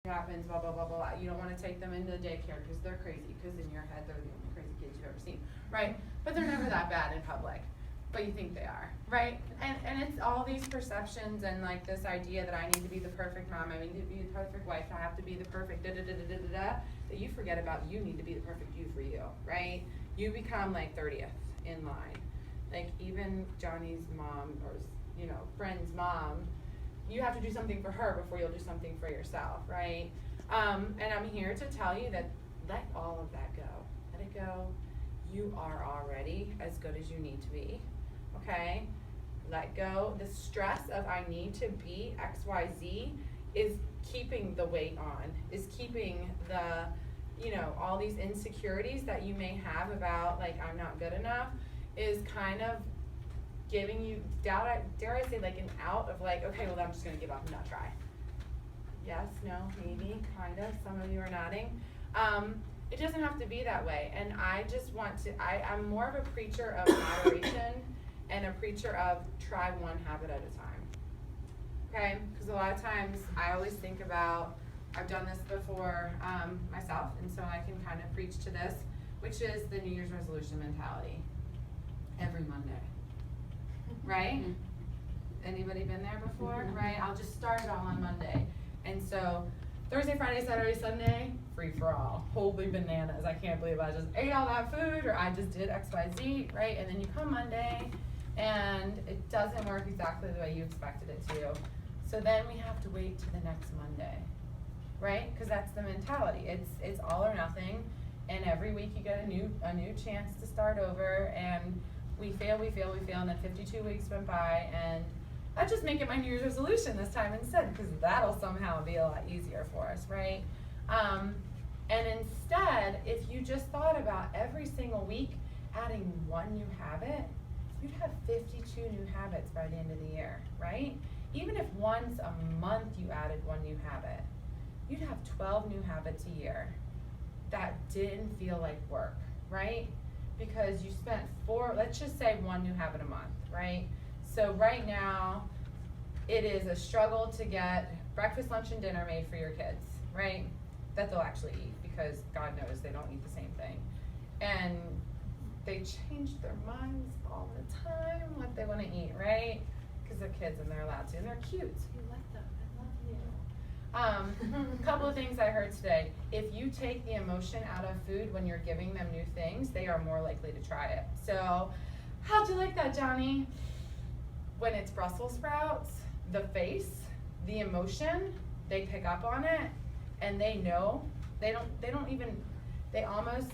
happens, blah, blah, blah, blah. You don't want to take them into daycare because they're crazy, because in your head they're the only crazy kids you've ever seen, right? But they're never that bad in public, but you think they are, right? And it's all these perceptions and like this idea that I need to be the perfect mom, I need to be the perfect wife, I have to be the perfect da-da-da-da-da-da, that you forget about you need to be the perfect you for you, right? You become like 30th in line. Like even Johnny's mom or, you know, friend's mom, you have to do something for her before you'll do something for yourself, right? And I'm here to tell you that let all of that go. Let it go. You are already as good as you need to be, okay? Let go. The stress of I need to be X, Y, Z is keeping the weight on, is keeping the, you know, all these insecurities that you may have about like I'm not good enough is kind of giving you, dare I say, like an out of like, okay, well, I'm just going to give up and not try. Yes, no, maybe, kind of. Some of you are nodding. It doesn't have to be that way. And I just want to, I'm more of a preacher of moderation and a preacher of try one habit at a time. Okay? Because a lot of times I always think about, I've done this before myself, and so I can kind of preach to this, which is the New Year's resolution mentality. Every Monday. Right? Mm-hmm. Anybody been there before? Mm-hmm. Right? I'll just start it all on Monday. And so Thursday, Friday, Saturday, Sunday, free for all. Holy bananas. I can't believe I just ate all that food or I just did X, Y, Z, right? And then you come Monday and it doesn't work exactly the way you expected it to. So then we have to wait to the next Monday, right? Because that's the mentality. It's all or nothing. And every week you get a new chance to start over, and we fail, and then 52 weeks went by, and I just make it my New Year's resolution this time instead, because that'll somehow be a lot easier for us, right? And instead, if you just thought about every single week adding one new habit, you'd have 52 new habits by the end of the year, right? Even if once a month you added one new habit, you'd have 12 new habits a year that didn't feel like work, right? Because you spent let's just say one new habit a month, right? So right now, it is a struggle to get breakfast, lunch, and dinner made for your kids, right? That they'll actually eat, because God knows they don't eat the same thing. And they change their minds all the time, what they want to eat, right? Because they're kids and they're allowed to, and they're cute, so you let them, I love you. A couple of things I heard today. If you take the emotion out of food when you're giving them new things, they are more likely to try it. So, how'd you like that, Johnny? When it's Brussels sprouts, the face, the emotion, they pick up on it, and they know. They almost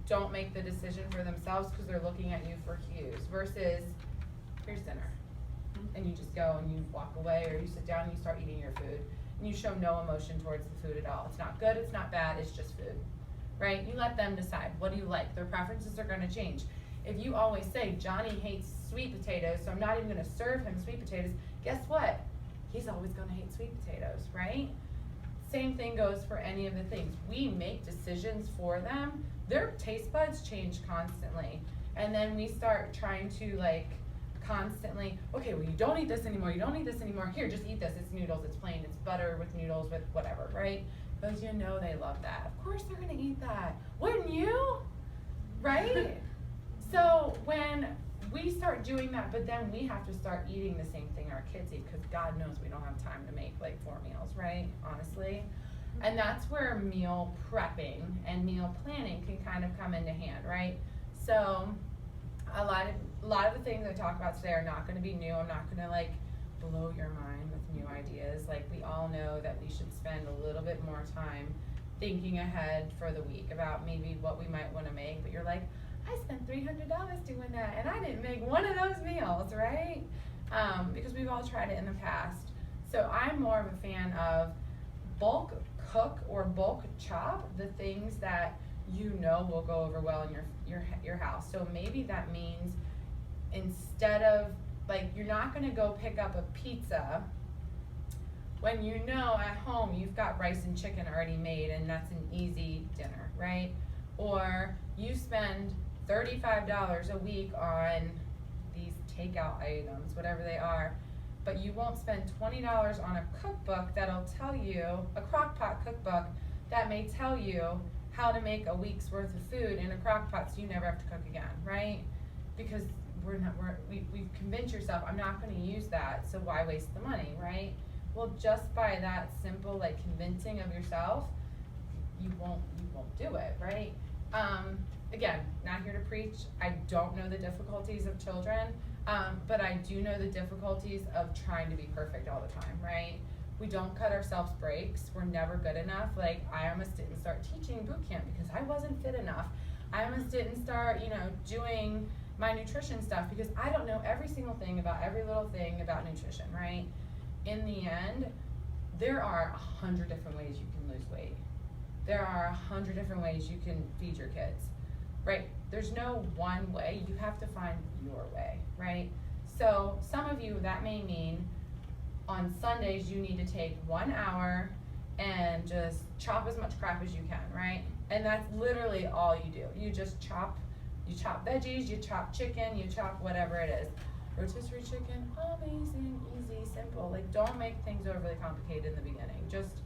don't make the decision for themselves because they're looking at you for cues, versus here's dinner. And you just go and you walk away, or you sit down and you start eating your food. And you show no emotion towards the food at all. It's not good, it's not bad, it's just food, right? You let them decide. What do you like? Their preferences are going to change. If you always say, Johnny hates sweet potatoes, so I'm not even going to serve him sweet potatoes, guess what? He's always going to hate sweet potatoes, right? Same thing goes for any of the things. We make decisions for them. Their taste buds change constantly. And then we start trying to like constantly, okay, well, you don't eat this anymore, here, just eat this, it's noodles, it's plain, it's butter with noodles with whatever, right? Because you know they love that. Of course they're gonna eat that. Wouldn't you? Right? So when we start doing that, but then we have to start eating the same thing our kids eat, because God knows we don't have time to make like 4 meals, right? Honestly. And that's where meal prepping and meal planning can kind of come into hand, right? So a lot of the things I talk about today are not going to be new. I'm not going to like blow your mind with new ideas. Like, we all know that we should spend a little bit more time thinking ahead for the week about maybe what we might want to make. But you're like, I spent $300 doing that, and I didn't make one of those meals, right? Because we've all tried it in the past. So I'm more of a fan of bulk cook or bulk chop the things that you know will go over well in your house. So maybe that means, instead of like, you're not going to go pick up a pizza when you know at home you've got rice and chicken already made and that's an easy dinner, right? Or you spend $35 a week on these takeout items, whatever they are, but you won't spend $20 on a cookbook that'll tell you, a crock pot cookbook that may tell you how to make a week's worth of food in a crock pot so you never have to cook again, right? Because we've convinced yourself, I'm not gonna use that, so why waste the money, right? Well, just by that simple like convincing of yourself, you won't do it, right? Again, not here to preach. I don't know the difficulties of children, but I do know the difficulties of trying to be perfect all the time, right? We don't cut ourselves breaks. We're never good enough. Like, I almost didn't start teaching boot camp because I wasn't fit enough. I almost didn't start, doing my nutrition stuff because I don't know every single thing about every little thing about nutrition, right? In the end, there are 100 different ways you can lose weight. There are 100 different ways you can feed your kids, right? There's no one way. You have to find your way, right? So some of you, that may mean on Sundays you need to take 1 hour and just chop as much crap as you can, right? And that's literally all you do. You just chop veggies, you chop chicken, you chop whatever it is. Rotisserie chicken, amazing, easy, simple. Like, don't make things overly complicated in the beginning. Just,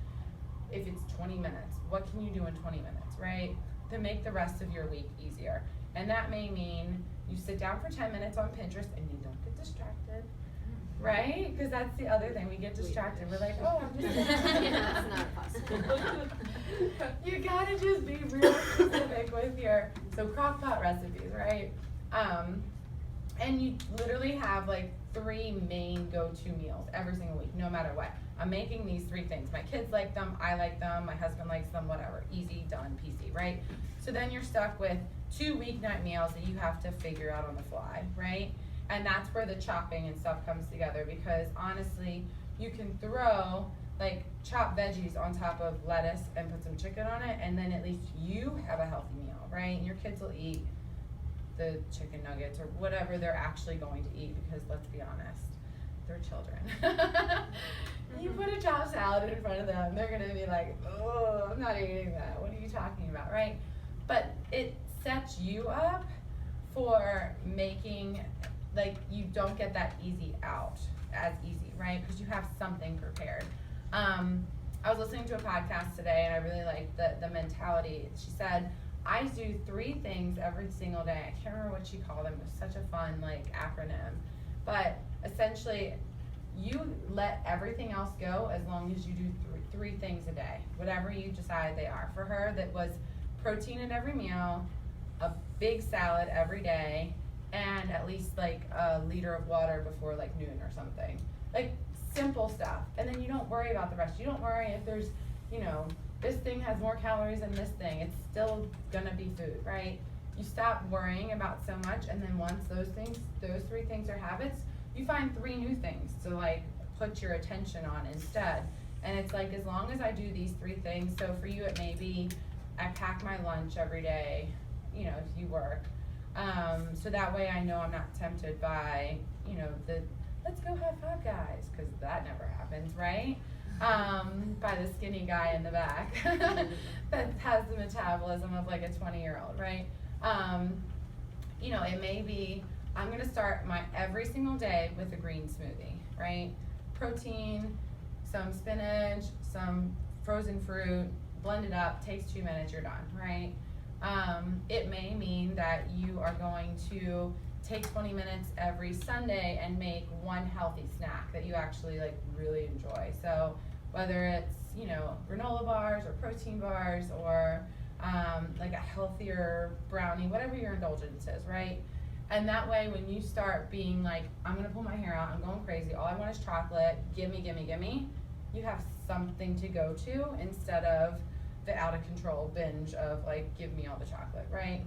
if it's 20 minutes, what can you do in 20 minutes, right? To make the rest of your week easier. And that may mean you sit down for 10 minutes on Pinterest and you don't get distracted, right? Because that's the other thing, we get distracted. We're like, oh, I'm just yeah, that's not possible. You gotta just be real specific with your, so crock pot recipes, right? And you literally have like 3 main go-to meals every single week, no matter what. I'm making these 3 things. My kids like them, I like them, my husband likes them, whatever. Easy, done, PC, right? So then you're stuck with 2 weeknight meals that you have to figure out on the fly, right? And that's where the chopping and stuff comes together, because honestly, you can throw like chopped veggies on top of lettuce and put some chicken on it, and then at least you have a healthy meal, right? And your kids will eat the chicken nuggets or whatever they're actually going to eat, because let's be honest, they're children. You put a chopped salad in front of them, they're gonna be like, oh, I'm not eating that. What are you talking about, right? But it sets you up for making, like, you don't get that easy out as easy, right? Because you have something prepared. I was listening to a podcast today and I really liked the mentality. She said, I do 3 things every single day. I can't remember what she called them. It was such a fun like acronym. But essentially, you let everything else go as long as you do 3 things a day, whatever you decide they are. For her, that was protein at every meal, a big salad every day, and at least like a liter of water before like noon or something. Like simple stuff. And then you don't worry about the rest. You don't worry if there's, this thing has more calories than this thing. It's still gonna be food, right? You stop worrying about so much, and then once those 3 things are habits, you find 3 new things to like put your attention on instead. And it's like, as long as I do these 3 things, so for you it may be, I pack my lunch every day, if you work. So that way I know I'm not tempted by, the let's go have Five Guys, because that never happens, right? By the skinny guy in the back that has the metabolism of like a 20-year-old, right? It may be, I'm gonna start my every single day with a green smoothie, right? Protein, some spinach, some frozen fruit, blend it up, takes 2 minutes, you're done, right? It may mean that you are going to take 20 minutes every Sunday and make one healthy snack that you actually like really enjoy. So whether it's, granola bars or protein bars or like a healthier brownie, whatever your indulgence is, right? And that way when you start being like, I'm gonna pull my hair out, I'm going crazy, all I want is chocolate, gimme, gimme, gimme, you have something to go to instead of the out of control binge of like, give me all the chocolate, right?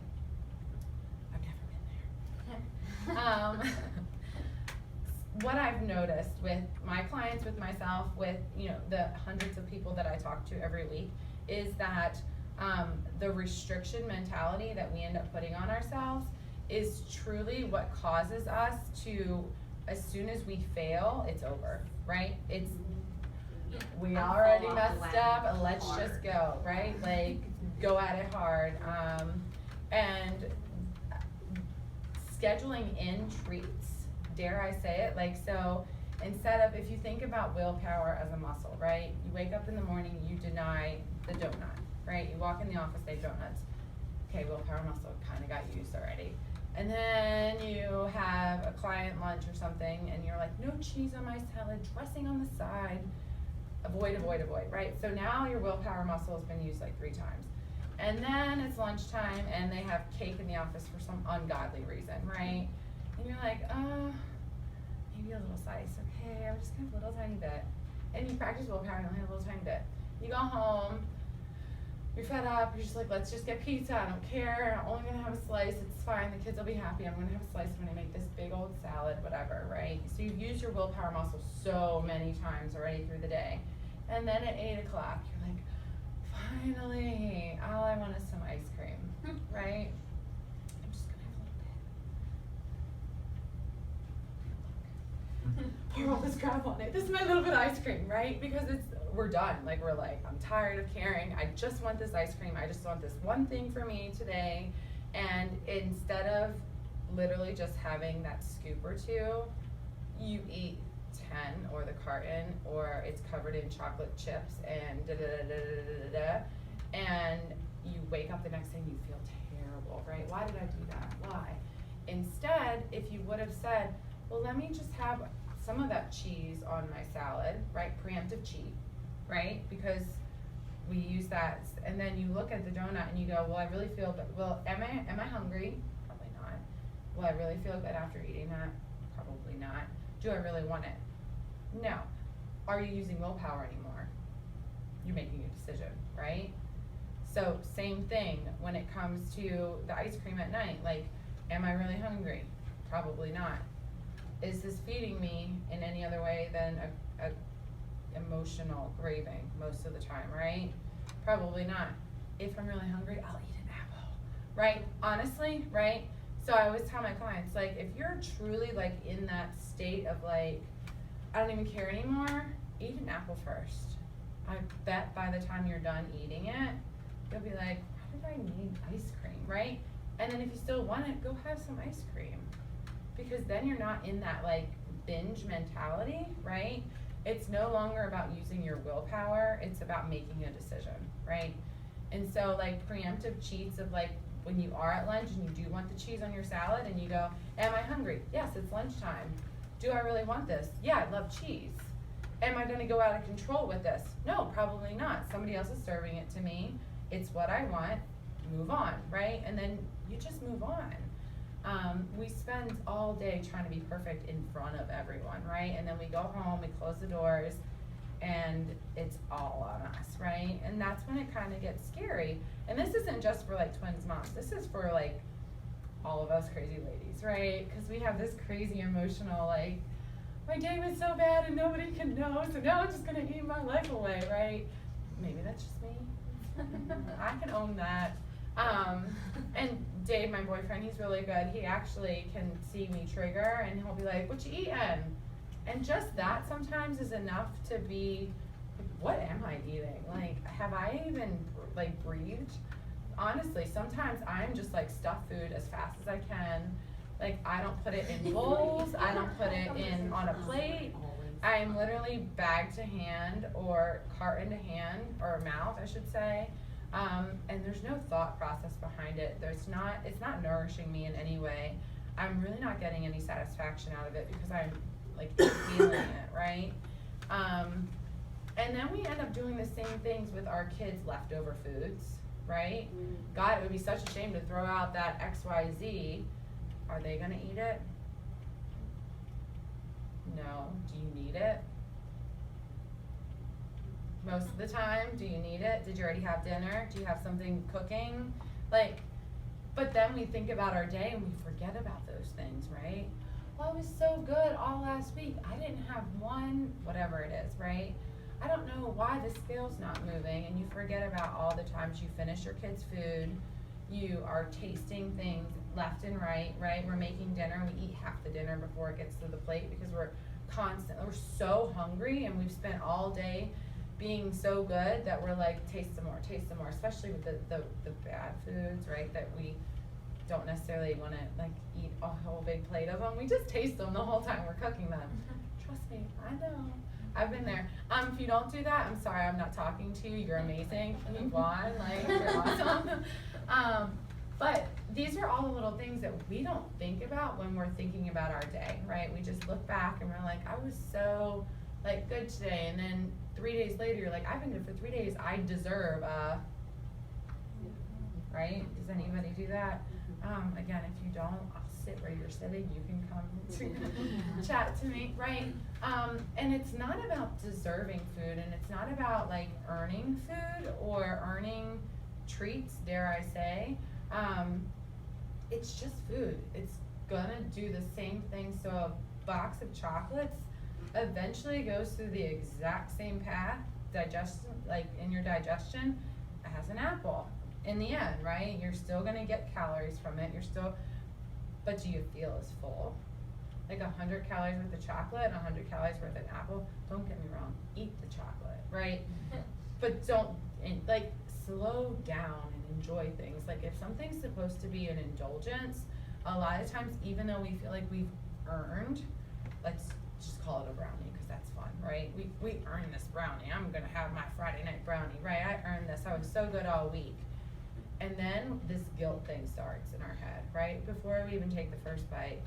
I've never been there. What I've noticed with my clients, with myself, with the hundreds of people that I talk to every week, is that the restriction mentality that we end up putting on ourselves is truly what causes us to, as soon as we fail, it's over, right? It's, we already messed up, and let's just go, right? Like, go at it hard. And scheduling in treats, dare I say it, like, so Instead of, if you think about willpower as a muscle, right? You wake up in the morning, you deny the donut, right? You walk in the office, they have donuts. Okay, willpower muscle kind of got used already. And then you have a client lunch or something, and you're like, no cheese on my salad, dressing on the side. Avoid, avoid, avoid, right? So now your willpower muscle has been used like 3 times. And then it's lunchtime, and they have cake in the office for some ungodly reason, right? And you're like, maybe a little slice, okay, I'm just gonna have a little tiny bit. And you practice willpower and only have a little tiny bit. You go home, you're fed up, you're just like, let's just get pizza, I don't care, I'm only gonna have a slice, it's fine, the kids will be happy, I'm gonna have a slice when I make this big old salad, whatever, right? So you've used your willpower muscle so many times already through the day. And then at 8 o'clock, you're like, finally, all I want is some ice cream, right? I'm just gonna have a little bit. Pour all this crap on it. This is my little bit of ice cream, right? Because we're done. Like, we're like, I'm tired of caring. I just want this ice cream. I just want this one thing for me today. And instead of literally just having that scoop or 2, you eat 10 or the carton, or it's covered in chocolate chips and da da da da da da da, and you wake up the next day and you feel terrible, right? Why did I do that? Why? Instead, if you would have said, well, let me just have some of that cheese on my salad, right? Preemptive cheat, right? Because we use that, and then you look at the donut and you go, well, I really feel, well, am I hungry? Probably not. Will I really feel good after eating that? Probably not. Do I really want it? No. Are you using willpower anymore? You're making a decision, right? So same thing when it comes to the ice cream at night. Like, am I really hungry? Probably not. Is this feeding me in any other way than a emotional craving most of the time, right? Probably not. If I'm really hungry, I'll eat an apple, right? Honestly, right? So I always tell my clients, like, if you're truly like in that state of like, I don't even care anymore, eat an apple first. I bet by the time you're done eating it, you'll be like, why did I need ice cream, right? And then if you still want it, go have some ice cream. Because then you're not in that like binge mentality, right? It's no longer about using your willpower, it's about making a decision, right? And so like preemptive cheats of like when you are at lunch and you do want the cheese on your salad and you go, am I hungry? Yes, it's lunchtime. Do I really want this? Yeah, I love cheese. Am I gonna go out of control with this? No, probably not. Somebody else is serving it to me. It's what I want. Move on, right? And then you just move on. We spend all day trying to be perfect in front of everyone, right? And then we go home, we close the doors, and it's all on us, right? And that's when it kind of gets scary. And this isn't just for like twins moms. This is for like all of us crazy ladies, right? Because we have this crazy emotional, like, my day was so bad and nobody can know, so now I'm just gonna eat my life away, right? Maybe that's just me. I can own that. And Dave, my boyfriend, he's really good. He actually can see me trigger and he'll be like, what you eating? And just that sometimes is enough to be, what am I eating? Like, have I even like breathed? Honestly, sometimes I'm just like stuff food as fast as I can. Like, I don't put it in bowls, I don't put it in on a plate. I'm literally bag to hand or carton to hand, or mouth, I should say. And there's no thought process behind it. It's not nourishing me in any way. I'm really not getting any satisfaction out of it because I'm like feeling it, right? And then we end up doing the same things with our kids' leftover foods, right? God, it would be such a shame to throw out that XYZ. Are they gonna eat it? No. Do you need it? Most of the time, do you need it? Did you already have dinner? Do you have something cooking? Like, but then we think about our day and we forget about those things, right? Well, it was so good all last week. I didn't have one, whatever it is, right? I don't know why the scale's not moving, and you forget about all the times you finish your kids' food, you are tasting things left and right? We're making dinner, we eat half the dinner before it gets to the plate because we're so hungry, and we've spent all day being so good that we're like, taste some more, especially with the bad foods, right, that we don't necessarily want to like eat a whole big plate of them. We just taste them the whole time we're cooking them. Try trust me, I know. I've been there. If you don't do that, I'm sorry, I'm not talking to you. You're amazing. Move on, like, you're awesome. But these are all the little things that we don't think about when we're thinking about our day, right? We just look back and we're like, I was so, like, good today. And then 3 days later, you're like, I've been good for 3 days. I deserve right? Does anybody do that? Again, if you don't, I'll sit where you're sitting. You can come to chat to me, right? And it's not about deserving food, and it's not about like earning food or earning treats, dare I say. It's just food. It's gonna do the same thing. So a box of chocolates eventually goes through the exact same path, like in your digestion, as an apple. In the end, right? You're still gonna get calories from it. But do you feel as full? Like 100 calories worth of chocolate and 100 calories worth of apple. Don't get me wrong, eat the chocolate, right? But don't, slow down and enjoy things. Like if something's supposed to be an indulgence, a lot of times, even though we feel like we've earned, let's just call it a brownie because that's fun, right? We earned this brownie. I'm gonna have my Friday night brownie, right? I earned this. I was so good all week. And then this guilt thing starts in our head, right? Before we even take the first bite,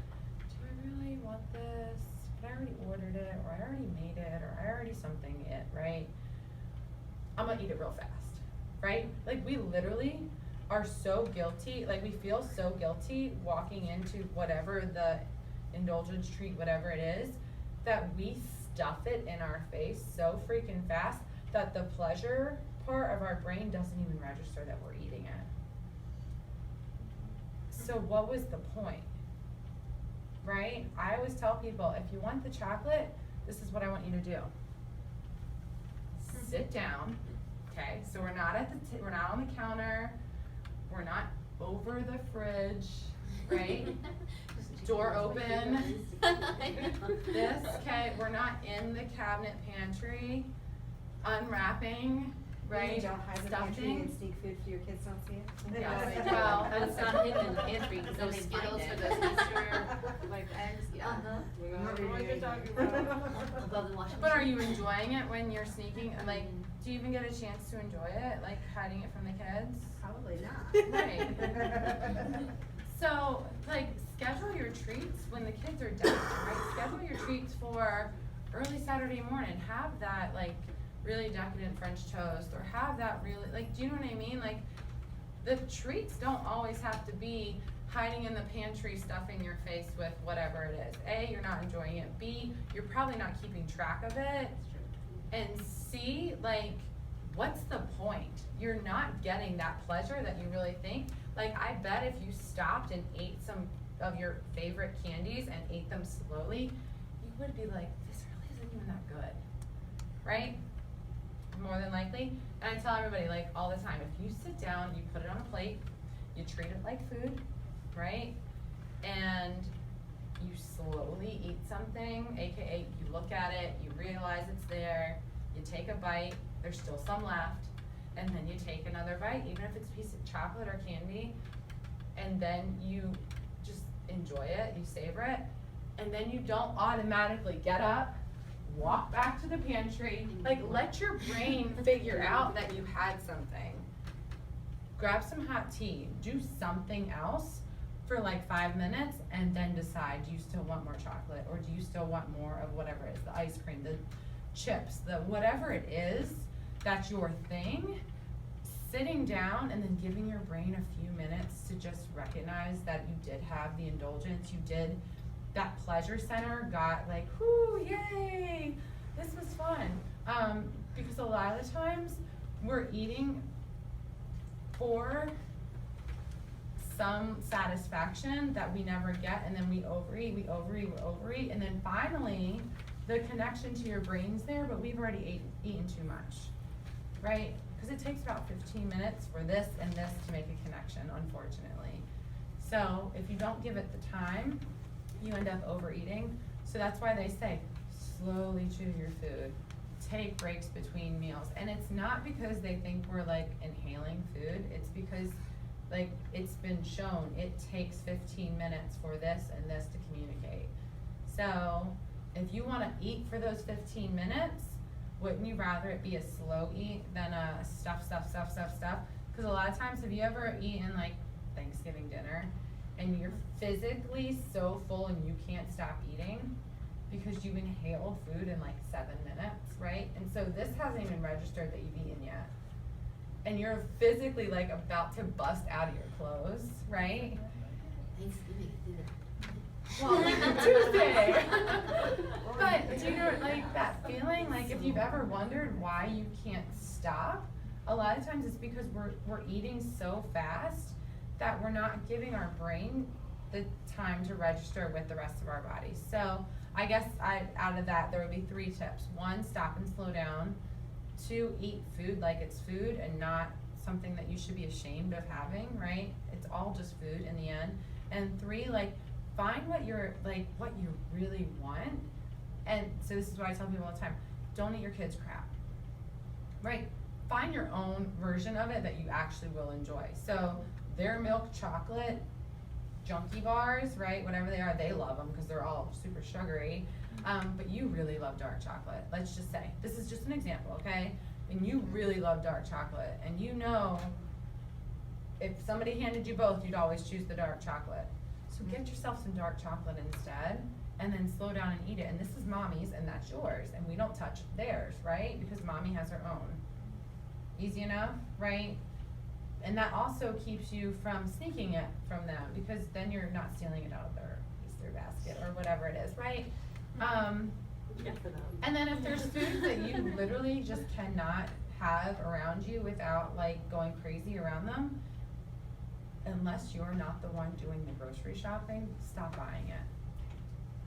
do I really want this? But I already ordered it, or I already made it, or I already something it, right? I'm gonna eat it real fast, right? Like we literally are so guilty, like we feel so guilty walking into whatever the indulgence treat, whatever it is, that we stuff it in our face so freaking fast that the pleasure part of our brain doesn't even register that we're eating it. So what was the point? Right? I always tell people, if you want the chocolate, this is what I want you to do. Sit down, okay? So we're not we're not on the counter, we're not over the fridge, right? Door open. This, okay? We're not in the cabinet pantry, unwrapping, right? You don't hide the pantry Stuffing. and sneak food so your kids don't see it? Yes, well, It's not hidden in the pantry, because those Skittles for those Easter, like eggs, yeah. We know what what you're you're talking Above the washing But are machine. you enjoying it when you're sneaking, like, do you even get a chance to enjoy it, like hiding it from the kids? Probably not. Right. So, like, schedule your treats when the kids are done, right? Schedule your treats for early Saturday morning. Have that, like, really decadent French toast, or have that really, like, do you know what I mean? Like, the treats don't always have to be hiding in the pantry, stuffing your face with whatever it is. A, you're not enjoying it. B, you're probably not keeping track of it. And C, like, what's the point? You're not getting that pleasure that you really think. Like, I bet if you stopped and ate some of your favorite candies and ate them slowly, you would be like, this really isn't even that good, right? More than likely. And I tell everybody, like, all the time, if you sit down, you put it on a plate, you treat it like food, right? And you slowly eat something, aka you look at it, you realize it's there, you take a bite, there's still some left, and then you take another bite, even if it's a piece of chocolate or candy, and then you just enjoy it, you savor it, and then you don't automatically get up, walk back to the pantry, like let your brain figure out that you had something. Grab some hot tea, do something else for like 5 minutes, and then decide, do you still want more chocolate, or do you still want more of whatever it is, the ice cream, the chips, the whatever it is that's your thing. Sitting down and then giving your brain a few minutes to just recognize that you did have the indulgence, you did, that pleasure center got like, whoo, yay, this was fun. Because a lot of the times we're eating for some satisfaction that we never get, and then we overeat, and then finally the connection to your brain's there, but we've already eaten too much, right? Because it takes about 15 minutes for this and this to make a connection, unfortunately. So if you don't give it the time, you end up overeating. So that's why they say, slowly chew your food, take breaks between meals. And it's not because they think we're like inhaling food, it's because like it's been shown it takes 15 minutes for this and this to communicate. So if you wanna eat for those 15 minutes, wouldn't you rather it be a slow eat than a stuff? Cause a lot of times, have you ever eaten like Thanksgiving dinner and you're physically so full and you can't stop eating because you've inhaled food in like 7 minutes, right? And so this hasn't even registered that you've eaten yet. And you're physically like about to bust out of your clothes, right? Thanksgiving, Well, like Tuesday. But do you know, like that feeling, like if you've ever wondered why you can't stop, a lot of times it's because we're eating so fast that we're not giving our brain the time to register with the rest of our body. So I guess out of that, there would be 3 tips. 1, stop and slow down. 2, eat food like it's food and not something that you should be ashamed of having, right? It's all just food in the end. And 3, like, find what you really want. And so this is what I tell people all the time. Don't eat your kids' crap, right? Find your own version of it that you actually will enjoy. So their milk chocolate junkie bars, right, whatever they are, they love them because they're all super sugary. But you really love dark chocolate. Let's just say, this is just an example, okay? And you really love dark chocolate, and you know if somebody handed you both, you'd always choose the dark chocolate. So get yourself some dark chocolate instead, and then slow down and eat it. And this is mommy's, and that's yours, and we don't touch theirs, right? Because mommy has her own. Easy enough, right? And that also keeps you from sneaking it from them, because then you're not stealing it out of their Easter basket or whatever it is, right? And then if there's foods that you literally just cannot have around you without like going crazy around them, unless you're not the one doing the grocery shopping, stop buying it.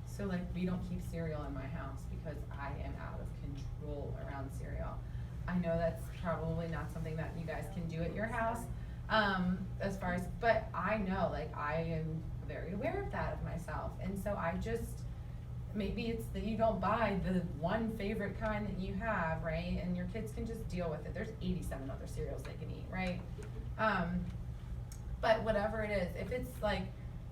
So like we don't keep cereal in my house because I am out of control around cereal. I know that's probably not something that you guys can do at your house, as far as, but I know, like, I am very aware of that of myself, and so I just, maybe it's that you don't buy the one favorite kind that you have, right, and your kids can just deal with it. There's 87 other cereals they can eat, right? But whatever it is, if it's like,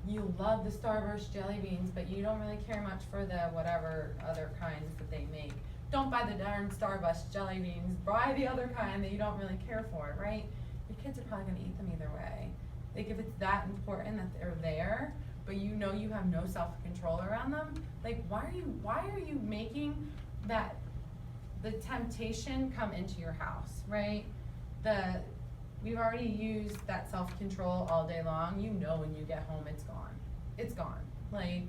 you love the Starburst jelly beans, but you don't really care much for the whatever other kinds that they make, don't buy the darn Starburst jelly beans, buy the other kind that you don't really care for, right? Your kids are probably gonna eat them either way. Like if it's that important that they're there, but you know you have no self-control around them, like why are you making that, the temptation come into your house, right? We've already used that self-control all day long. You know when you get home it's gone. It's gone. Like,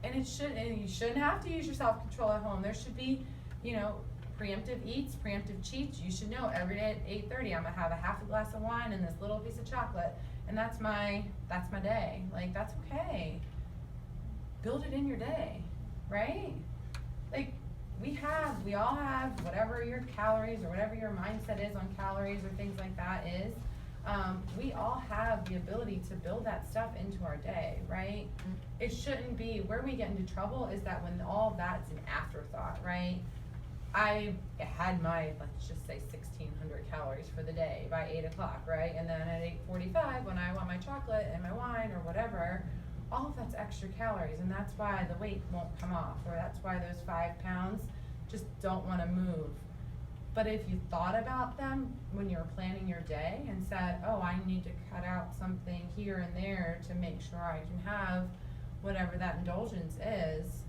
and you shouldn't have to use your self-control at home. There should be, you know, preemptive eats, preemptive cheats. You should know every day at 8:30 I'm gonna have a half a glass of wine and this little piece of chocolate, and that's my day. Like, that's okay. Build it in your day, right? Like, we all have whatever your calories or whatever your mindset is on calories or things like that is. We all have the ability to build that stuff into our day, right? It shouldn't be, where we get into trouble is that when all of that's an afterthought, right? I had my, let's just say 1,600 calories for the day by 8 o'clock, right? And then at 8:45 when I want my chocolate and my wine or whatever, all of that's extra calories, and that's why the weight won't come off, or that's why those 5 pounds just don't wanna move. But if you thought about them when you were planning your day and said, oh, I need to cut out something here and there to make sure I can have whatever that indulgence is,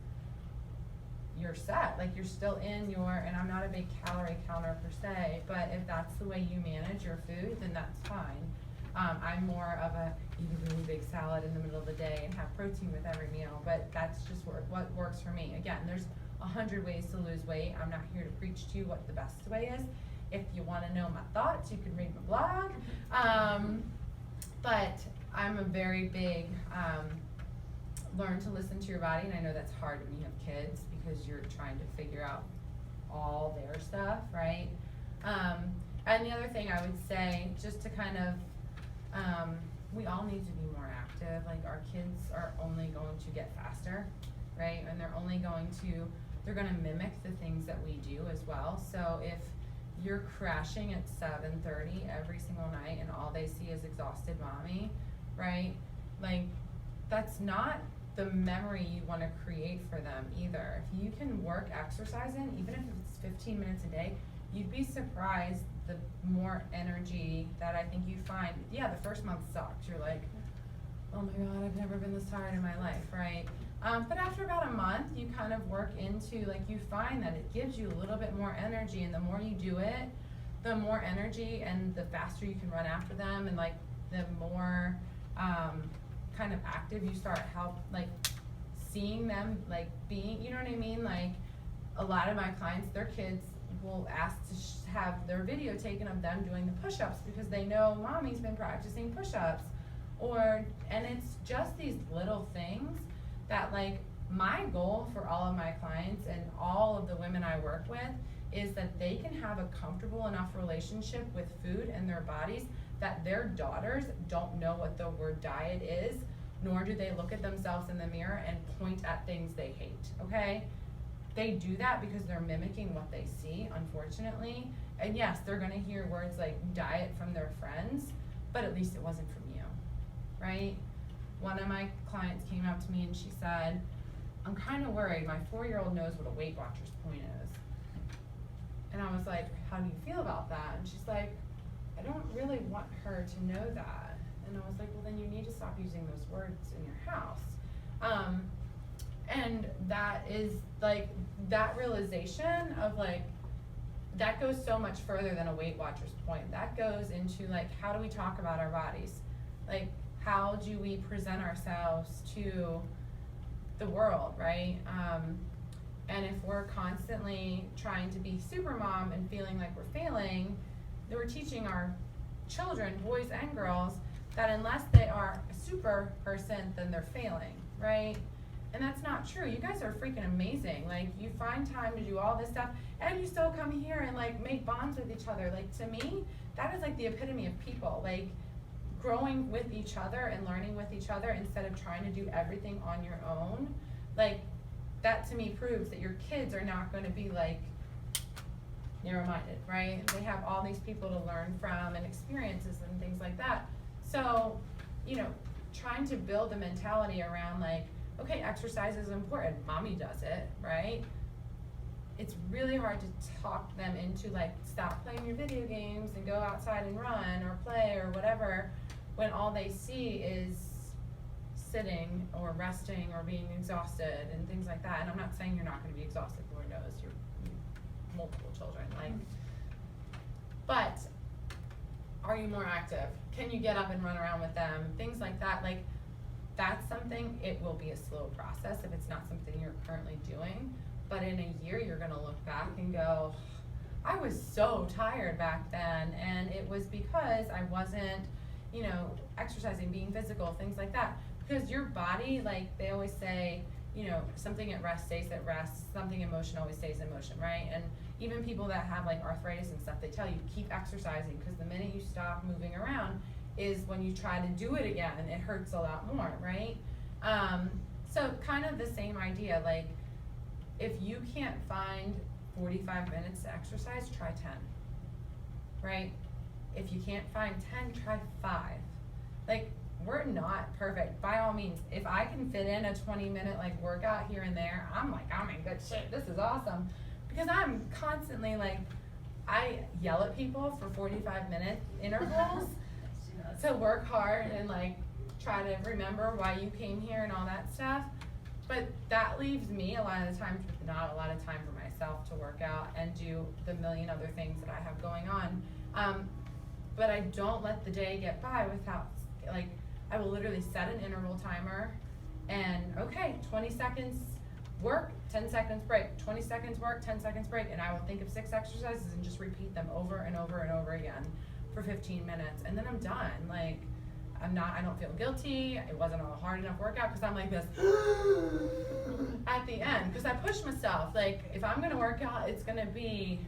you're set. Like, you're still in your, and I'm not a big calorie counter per se, but if that's the way you manage your food, then that's fine. I'm more of eat a really big salad in the middle of the day and have protein with every meal, but that's just what works for me. Again, there's 100 ways to lose weight. I'm not here to preach to you what the best way is. If you want to know my thoughts, you can read my blog. But I'm a very big learn to listen to your body, and I know that's hard when you have kids because you're trying to figure out all their stuff, right? And the other thing I would say, just to kind of, we all need to be more active. Like, our kids are only going to get faster, right? And they're gonna mimic the things that we do as well. So if you're crashing at 7:30 every single night and all they see is exhausted mommy, right? Like, that's not the memory you want to create for them either. If you can work exercise in, even if it's 15 minutes a day, you'd be surprised the more energy that I think you find. Yeah, the first month sucked. You're like, oh my God, I've never been this tired in my life, right? But after about a month, you kind of work into, like, you find that it gives you a little bit more energy, and the more you do it, the more energy and the faster you can run after them, and like the more kind of active you start seeing them like being, you know what I mean? Like a lot of my clients, their kids will ask to have their video taken of them doing the push-ups because they know mommy's been practicing push-ups, and it's just these little things that, like, my goal for all of my clients and all of the women I work with is that they can have a comfortable enough relationship with food and their bodies that their daughters don't know what the word diet is, nor do they look at themselves in the mirror and point at things they hate, okay? They do that because they're mimicking what they see, unfortunately. And yes, they're gonna hear words like diet from their friends, but at least it wasn't from you, right? One of my clients came up to me and she said, I'm kind of worried, my 4-year-old knows what a Weight Watchers point is. And I was like, how do you feel about that? And she's like, I don't really want her to know that. And I was like, well, then you need to stop using those words in your house. And that is like, that realization of like, that goes so much further than a Weight Watchers point. That goes into like, how do we talk about our bodies? Like, how do we present ourselves to the world, right? And if we're constantly trying to be super mom and feeling like we're failing, then we're teaching our children, boys and girls, that unless they are a super person, then they're failing, right? And that's not true. You guys are freaking amazing. Like, you find time to do all this stuff, and you still come here and like make bonds with each other. Like, to me, that is like the epitome of people. Like, growing with each other and learning with each other instead of trying to do everything on your own. Like, that to me proves that your kids are not going to be like narrow-minded, right? They have all these people to learn from and experiences and things like that. So, you know, trying to build a mentality around like, okay, exercise is important, mommy does it, right? It's really hard to talk them into like, stop playing your video games and go outside and run or play or whatever, when all they see is sitting or resting or being exhausted and things like that. And I'm not saying you're not gonna be exhausted, Lord knows, you're multiple children, like, but are you more active? Can you get up and run around with them? Things like that, like, that's something, it will be a slow process if it's not something you're currently doing, but in a year you're gonna look back and go, I was so tired back then, and it was because I wasn't, you know, exercising, being physical, things like that. Because your body, like they always say, you know, something at rest stays at rest, something in motion always stays in motion, right? And even people that have like arthritis and stuff, they tell you keep exercising, because the minute you stop moving around is when you try to do it again and it hurts a lot more, right? So kind of the same idea, like if you can't find 45 minutes to exercise, try 10, right? If you can't find 10, try 5. Like, we're not perfect, by all means. If I can fit in a 20-minute like workout here and there, I'm like, I'm in good shape, this is awesome. Because I'm constantly like, I yell at people for 45-minute intervals to work hard and like try to remember why you came here and all that stuff. But that leaves me a lot of the times with not a lot of time for myself to work out and do the million other things that I have going on. But I don't let the day get by without, like, I will literally set an interval timer and, okay, 20 seconds work, 10 seconds break, 20 seconds work, 10 seconds break, and I will think of 6 exercises and just repeat them over and over and over again for 15 minutes, and then I'm done. Like, I don't feel guilty, it wasn't a hard enough workout, because I'm like this at the end, because I push myself. Like, if I'm gonna work out, it's gonna be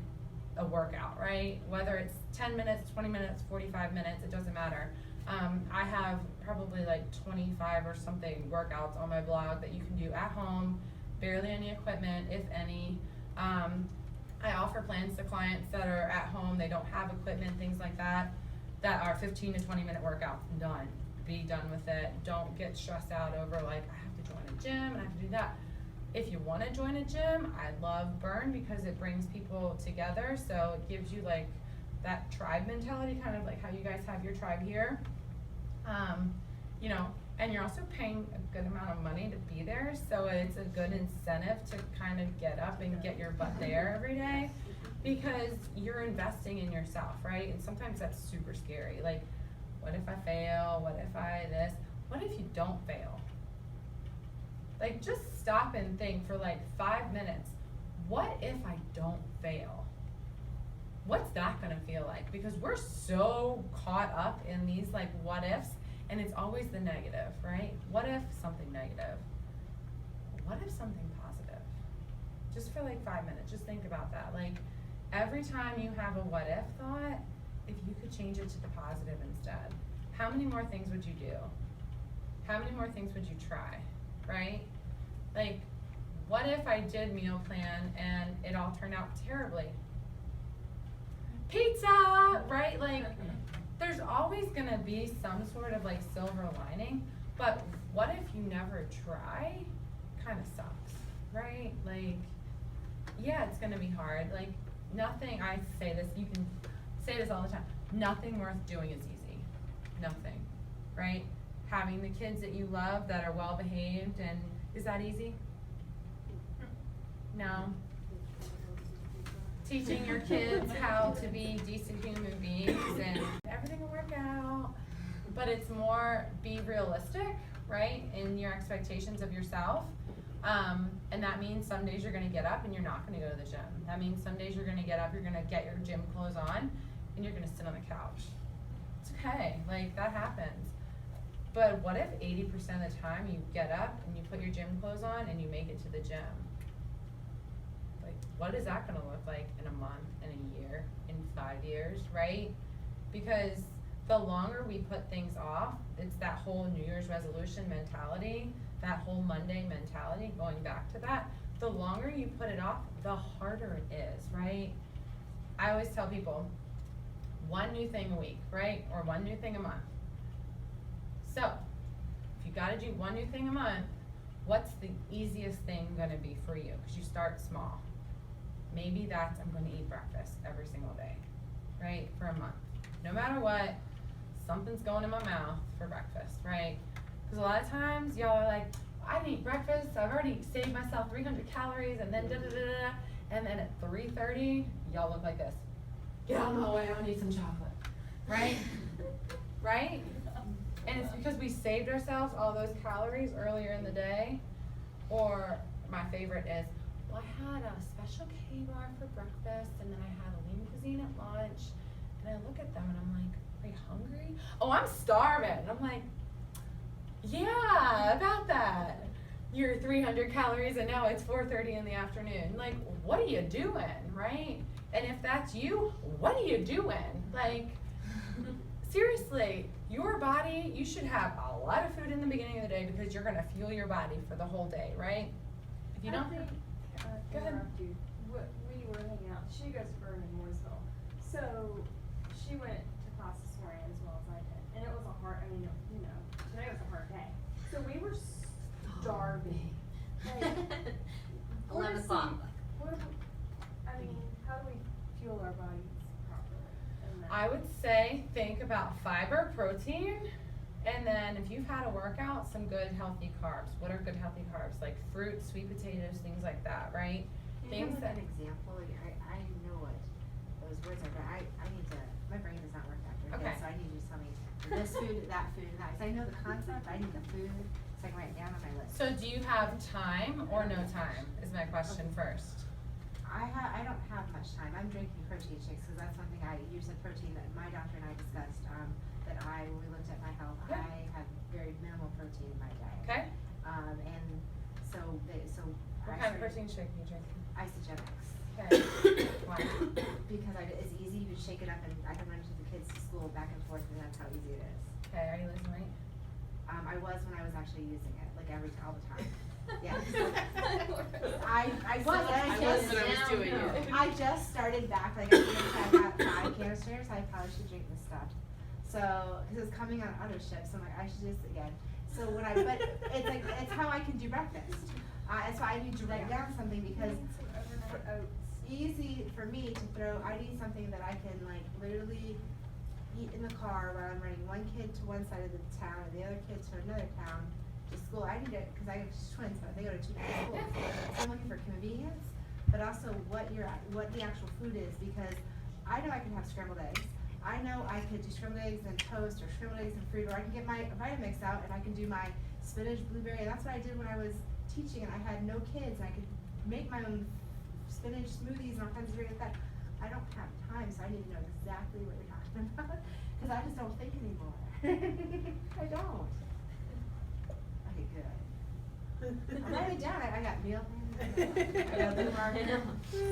a workout, right? Whether it's 10 minutes, 20 minutes, 45 minutes, it doesn't matter. I have probably like 25 or something workouts on my blog that you can do at home, barely any equipment, if any. I offer plans to clients that are at home, they don't have equipment, things like that, that are 15 to 20 minute workouts and done. be done with it. Don't get stressed out over like, I have to join a gym and I have to do that. If you wanna join a gym, I love Burn because it brings people together, so it gives you like that tribe mentality, kind of like how you guys have your tribe here. You know, and you're also paying a good amount of money to be there, so it's a good incentive to kind of get up and get your butt there every day, because you're investing in yourself, right? And sometimes that's super scary. Like, what if I fail? What if I this? What if you don't fail? Like, just stop and think for like 5 minutes. What if I don't fail? What's that gonna feel like? Because we're so caught up in these like what ifs, and it's always the negative, right? What if something negative? What if something positive? Just for like 5 minutes, just think about that. Like, every time you have a what if thought, if you could change it to the positive instead, how many more things would you do? How many more things would you try, right? Like, what if I did meal plan and it all turned out terribly? Pizza, right? Like, there's always gonna be some sort of like silver lining, but what if you never try? Kinda sucks, right? Like, yeah, it's gonna be hard. Like, nothing, I say this, you can say this all the time, nothing worth doing is easy. Nothing, right? Having the kids that you love that are well behaved, and is that easy? No. Teaching your kids how to be decent human beings and everything will work out. But it's more be realistic, right? In your expectations of yourself. And that means some days you're gonna get up and you're not gonna go to the gym. That means some days you're gonna get up, you're gonna get your gym clothes on, and you're gonna sit on the couch. It's okay, like that happens. But what if 80% of the time you get up and you put your gym clothes on and you make it to the gym? Like, what is that gonna look like in a month, in a year, in 5 years, right? Because the longer we put things off, it's that whole New Year's resolution mentality, that whole Monday mentality, going back to that, the longer you put it off, the harder it is, right? I always tell people, one new thing a week, right? Or one new thing a month. So, if you gotta do one new thing a month, what's the easiest thing gonna be for you? Because you start small. Maybe that's, I'm gonna eat breakfast every single day, right? For a month. No matter what, something's going in my mouth for breakfast, right? Because a lot of times, y'all are like, I didn't eat breakfast, so I've already saved myself 300 calories, and then da-da-da-da, and then at 3:30, y'all look like this. Get out of my way, I need some chocolate, right? Right? And it's because we saved ourselves all those calories earlier in the day. Or my favorite is, well, I had a special K-bar for breakfast, and then I had a lean cuisine at lunch, and I look at them and I'm like, are you hungry? Oh, I'm starving. And I'm like, yeah, about that. You're 300 calories and now it's 4:30 in the afternoon. Like, what are you doing, right? And if that's you, what are you doing? Like, seriously, your body, you should have a lot of food in the beginning of the day because you're gonna fuel your body for the whole day, right? If you don't, I think, go ahead. interrupt you. We were hanging out, she goes to Burn in Mooresville. So, she went to class this morning as well as I did, and it was a hard, I mean, you know, today was a hard day. So we were starving. Like, 11 o'clock. I mean, how do we fuel our bodies properly? And then- I would say think about fiber, protein, and then if you've had a workout, some good healthy carbs. What are good healthy carbs? Like fruit, sweet potatoes, things like that, right? Can you Things give that, an example? I know what those words are, but I need to, my brain does not work after Okay. this, so I need you to tell me this food, that food, and that. 'Cause I know the concept, I need the food, so I can write it down on my list. so do you have time or no time, is my question first. I don't have much time. I'm drinking protein shakes because that's something I use the protein that my doctor and I discussed, that when we looked at my health, Yeah. I have very minimal protein in my diet. Okay? And so What I kind of started protein shake are you drinking? Isogenics. Okay. Why? Because it's easy, you shake it up and I can run to the kids to school back and forth and that's how easy it is. Okay, are you losing weight? I was when I was actually using it, like all the time. Yeah. I was, and I was when I was doing it. I just started back, like I think I've got 5 canisters, I probably should drink this stuff. So, cause it's coming on other ships, I'm like, I should just, again, so when but it's like, it's how I can do breakfast. And so I need to write down something because Some overnight oats. easy for me to throw, I need something that I can like literally eat in the car while I'm running one kid to one side of the town and the other kid to another town to school. I need it, cause I have twins, so they go to two different schools. So I'm looking for convenience, but also what the actual food is, because I know I can have scrambled eggs. I know I could do scrambled eggs and toast or scrambled eggs and fruit, or I can get my Vitamix out and I can do my spinach, blueberry, and that's what I did when I was teaching and I had no kids and I could make my own spinach smoothies and all kinds of weird like that. I don't have time, so I need to know exactly what you're talking about, cause I just don't think anymore. I don't. Okay, good. I'm writing it down, I got meal. I got the market.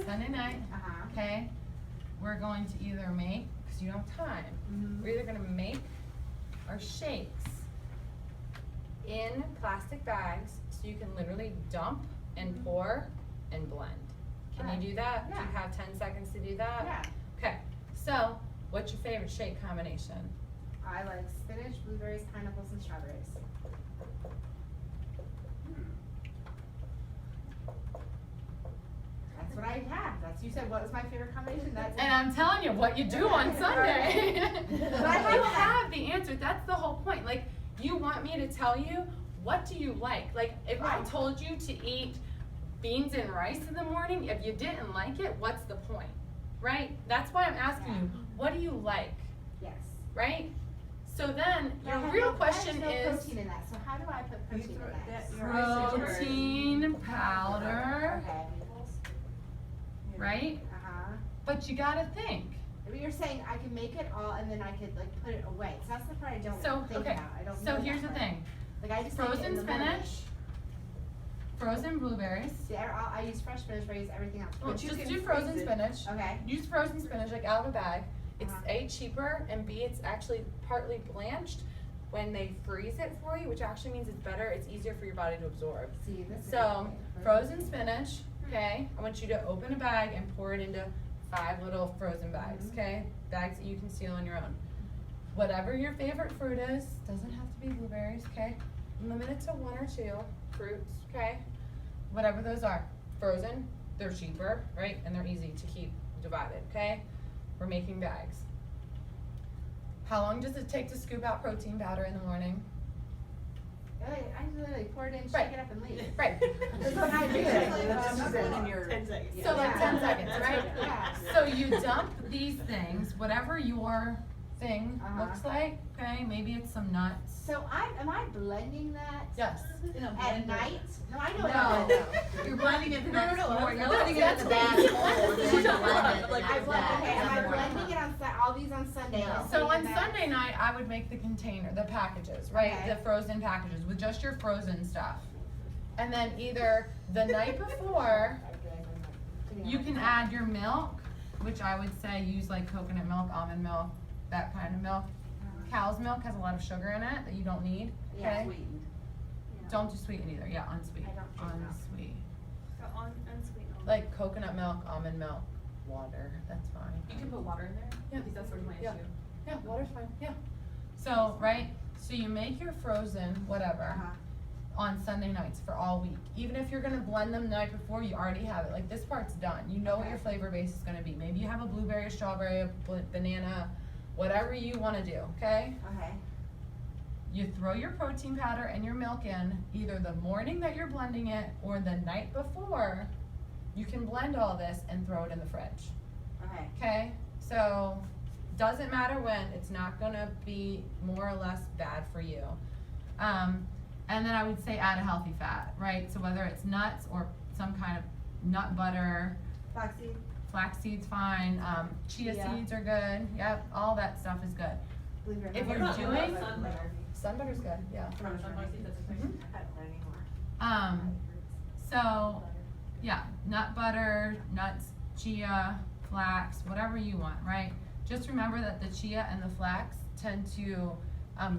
Sunday night, Uh-huh. okay, we're going to either make, cause you don't have time, Mhm. we're either gonna make our shakes in plastic bags, so you can literally dump and pour and blend. Can Right. you do that? Do you Yeah. have 10 seconds to do that? Yeah. Okay, so, what's your favorite shake combination? I like spinach, blueberries, pineapples, and strawberries. That's what I have. You said what was my favorite combination? That's And I'm telling you what you do on Sunday. But I You have have the answer, that's the whole point, like, you want me to tell you, what do you like? Like, if I Right. told you to eat beans and rice in the morning, if you didn't like it, what's the point? Right? That's why I'm asking you, what do you like, Yes. right? So then, But I your have real no- question I have no is, protein in that. So how do I put protein in that? protein powder, Okay. right? Uh-huh. But you gotta think. But you're saying I can make it all and then I could like put it away. So that's the part I don't So, think okay, about. I don't so know here's the that part. thing, Like I just make it in frozen the morning. spinach, frozen blueberries, See, I use fresh spinach, but I use everything else. well, But you just can do freeze frozen it. spinach. Okay. Use frozen spinach like out of a bag. It's Uh-huh. A, cheaper, and B, it's actually partly blanched when they freeze it for you, which actually means it's better, it's easier for your body to absorb. See, this is So, okay. frozen spinach, okay, I want you to open a bag and pour it into 5 little frozen bags, Mhm. okay? Bags that you can seal on your own. Whatever your favorite fruit is, doesn't have to be blueberries, okay? Limit it to 1 or 2 fruits, okay? Whatever those are, frozen, they're cheaper, right? And they're easy to keep divided, okay? We're making bags. How long does it take to scoop out protein powder in the morning? I literally pour it in, Right. shake it up, and leave. Right. That's what I do. That's just Yeah. in your 10 seconds. So like Yeah. 10 seconds, right? Yeah. So you dump these things, whatever your thing Uh-huh. looks like, okay? Maybe it's some nuts. So am I blending that Yes. at night? No, I know No. it. You're blending it the No, no, next no, morning. no, You're putting it in the bag. that's and then you blend it the I next blend, day. okay, am I Every morning. blending it on all these on Sunday? No. and So putting on it back? Sunday night, I would make the container, the packages, right? Okay. The frozen packages with just your frozen stuff. And then either the night before, you can add your milk, which I would say use like coconut milk, almond milk, that kind of milk. Cow's milk has a lot of sugar in it that you don't need, Yeah. okay? Sweetened. Don't do sweetened either, yeah, unsweet, I don't drink milk. unsweet. So unsweetened almond. Like coconut milk, almond milk, water, that's fine. You can put water in there? Yeah. Because that's sort of my Yeah. issue. Yeah, water's fine, yeah. So, right, so you make your frozen, whatever, Uh-huh. on Sunday nights for all week. Even if you're gonna blend them the night before, you already have it, like this part's done. You know what your Okay. flavor base is gonna be. Maybe you have a blueberry, a strawberry, a banana, whatever you wanna do, okay? Okay. You throw your protein powder and your milk in either the morning that you're blending it or the night before. You can blend all this and throw it in the fridge. Okay. Okay, so doesn't matter when, it's not gonna be more or less bad for you. And then I would say add a healthy fat, right? So whether it's nuts or some kind of nut butter, Flaxseed. flaxseed's fine, chia Chia. seeds are good, yep, all that stuff is good. Blueberry. If you're butter. doing- Sun butter. Sun butter's good, yeah. From sunflower seeds, that's okay. Mhm. I don't know anymore. So, yeah, nut butter, nuts, chia, flax, whatever you want, right? Just remember that the chia and the flax tend to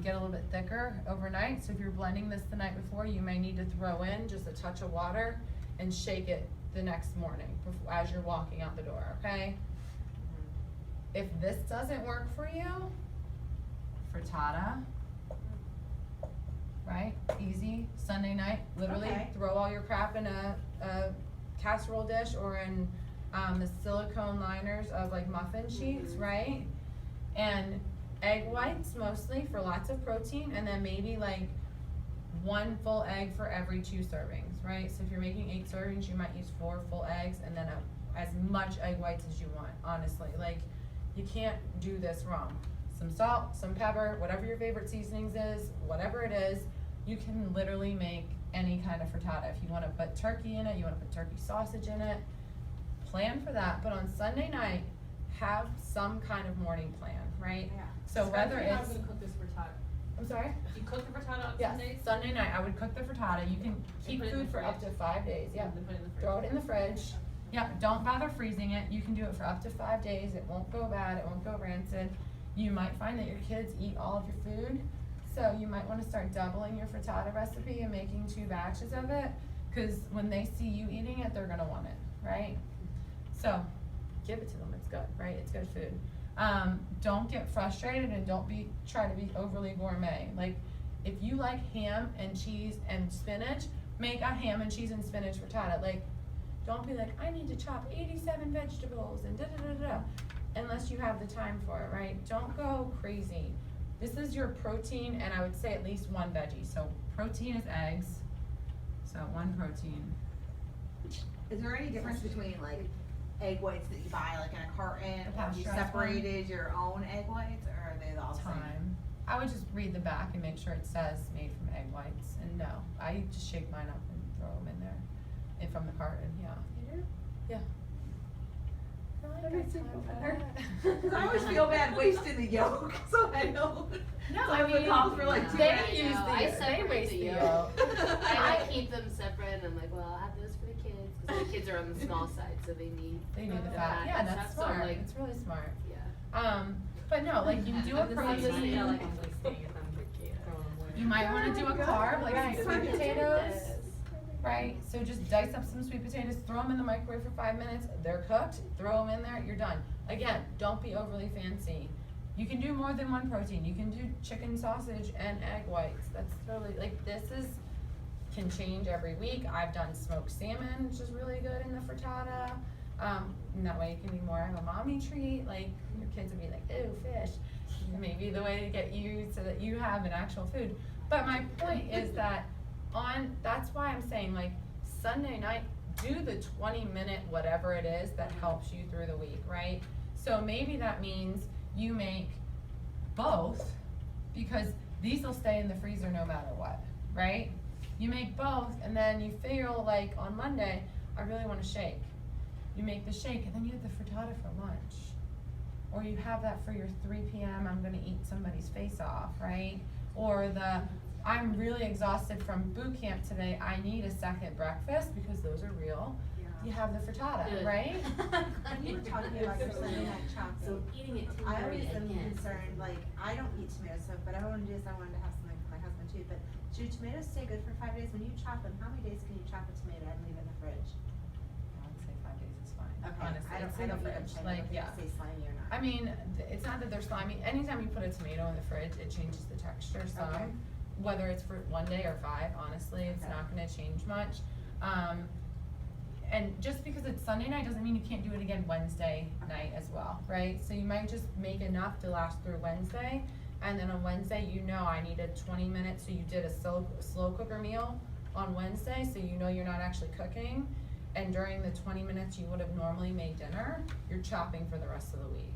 get a little bit thicker overnight. So if you're blending this the night before, you may need to throw in just a touch of water and shake it the next morning as you're walking out the door, okay? If this doesn't work for you, frittata. Right, easy, Sunday night, literally Okay. throw all your crap in a casserole dish or in, the silicone liners of like muffin sheets, right? And egg whites mostly for lots of protein, and then maybe like 1 full egg for every 2 servings, right? So if you're making 8 servings, you might use 4 full eggs and then as much egg whites as you want, honestly. Like, you can't do this wrong. Some salt, some pepper, whatever your favorite seasonings is, whatever it is, you can literally make any kind of frittata. If you wanna put turkey in it, you wanna put turkey sausage in it, plan for that. But on Sunday night, have some kind of morning plan, right? Yeah. So whether How it's, do you cook this frittata? I'm sorry? Do you cook the frittata on Yes, Sundays? Sunday night, I would cook the frittata. You can keep put it in food the for up to fridge? 5 days, yeah. And then put it in the fridge? Throw it in the fridge. Yeah, don't bother freezing it. You can do it for up to 5 days. It won't go bad, it won't go rancid. You might find that your kids eat all of your food, so you might wanna start doubling your frittata recipe and making 2 batches of it, cause when they see you eating it, they're gonna want it, right? So, give it to them, it's good, right? It's good food. Don't get frustrated and don't try to be overly gourmet. Like, if you like ham and cheese and spinach, make a ham and cheese and spinach frittata. Like, don't be like, I need to chop 87 vegetables and da-da-da-da, unless you have the time for it, right? Don't go crazy. This is your protein, and I would say at least 1 veggie. So protein is eggs, so 1 protein. Is there any difference between like egg whites that you buy like in a carton, or you Pasteurized one? separated your own egg whites, or are they all the same? Time. I would just read the back and make sure it says made from egg whites, and no, I just shake mine up and throw them in there, and from the carton, yeah. You do? Yeah. That makes me feel better. Cause I always feel bad wasting the yolk, so I know. No, So I if it mean, calls for like 2 they eggs. use know, the, I they separate waste the the yolk. yolk. I like keep them separate, and I'm like, well, I'll have those for the kids, cause the kids are on the small side, so they need. They need the the fat, fat yeah, and that's stuff, so I'm smart, like- it's really smart. Yeah. But no, like, you do a protein, you might wanna do a carb, like some sweet potatoes. Right, so just dice up some sweet potatoes, throw them in the microwave for 5 minutes, they're cooked, throw them in there, you're done. Again, don't be overly fancy. You can do more than 1 protein, you can do chicken sausage and egg whites, that's totally, like, can change every week. I've done smoked salmon, which is really good in the frittata. And that way it can be more of a mommy treat, like, your kids would be like, ew, fish. Maybe the way to get you so that you have an actual food. But my point is that that's why I'm saying, like, Sunday night, do the 20-minute whatever it is that helps you through the week, right? So maybe that means you make both, because these will stay in the freezer no matter what, right? You make both, and then you feel like on Monday, I really wanna shake. You make the shake, and then you have the frittata for lunch. Or you have that for your 3 p.m., I'm gonna eat somebody's face off, right? Or I'm really exhausted from boot camp today, I need a second breakfast, because those are real. You have the frittata, Good. right? When you were talking about your Sunday night chopping, So eating it too I early always am again. concerned, like, I don't eat tomato soup, but I wanna do this, I wanted to have something for my husband too, but do tomatoes stay good for 5 days? When you chop them, how many days can you chop a tomato and leave it in the fridge? I would say 5 days is fine, Okay, honestly, I don't, it's I in the don't eat them, fridge, so I like, don't know yeah. if they stay slimy or not. I mean, it's not that they're slimy, anytime you put a tomato in the fridge, it changes the texture some. Okay. Whether it's for 1 day or 5, honestly, it's Okay. not gonna change much. And just because it's Sunday night doesn't mean you can't do it again Wednesday night as well, right? So you might just make enough to last through Wednesday, and then on Wednesday, you know I needed 20 minutes, so you did a slow cooker meal on Wednesday, so you know you're not actually cooking. And during the 20 minutes you would have normally made dinner, you're chopping for the rest of the week.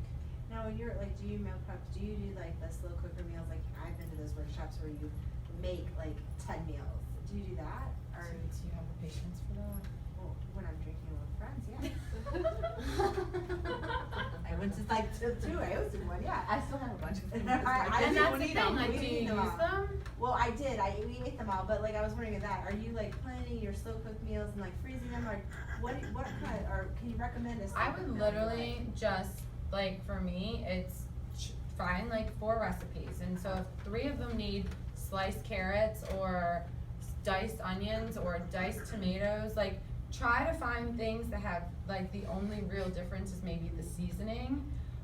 Now, when you're, like, do you meal prep, do you do like the slow cooker meals, like, I've been to those workshops where you make like 10 meals, do you do that, or? So you have the patience for that? Well, when I'm drinking with friends, yeah. I went to like two, I hosted one, yeah. I still have a bunch of them. I And didn't that's the eat thing, them. like, We do ate you them use all. them? Well, I did, we ate them all, but like, I was wondering that, are you like planning your slow cooked meals and like freezing them, or what kind, or can you recommend a slow I cooked would meal? literally just, like, for me, it's find like 4 recipes, and so if 3 of them need sliced carrots or diced onions or diced tomatoes, like, try to find things that have, like, the only real difference is maybe the seasoning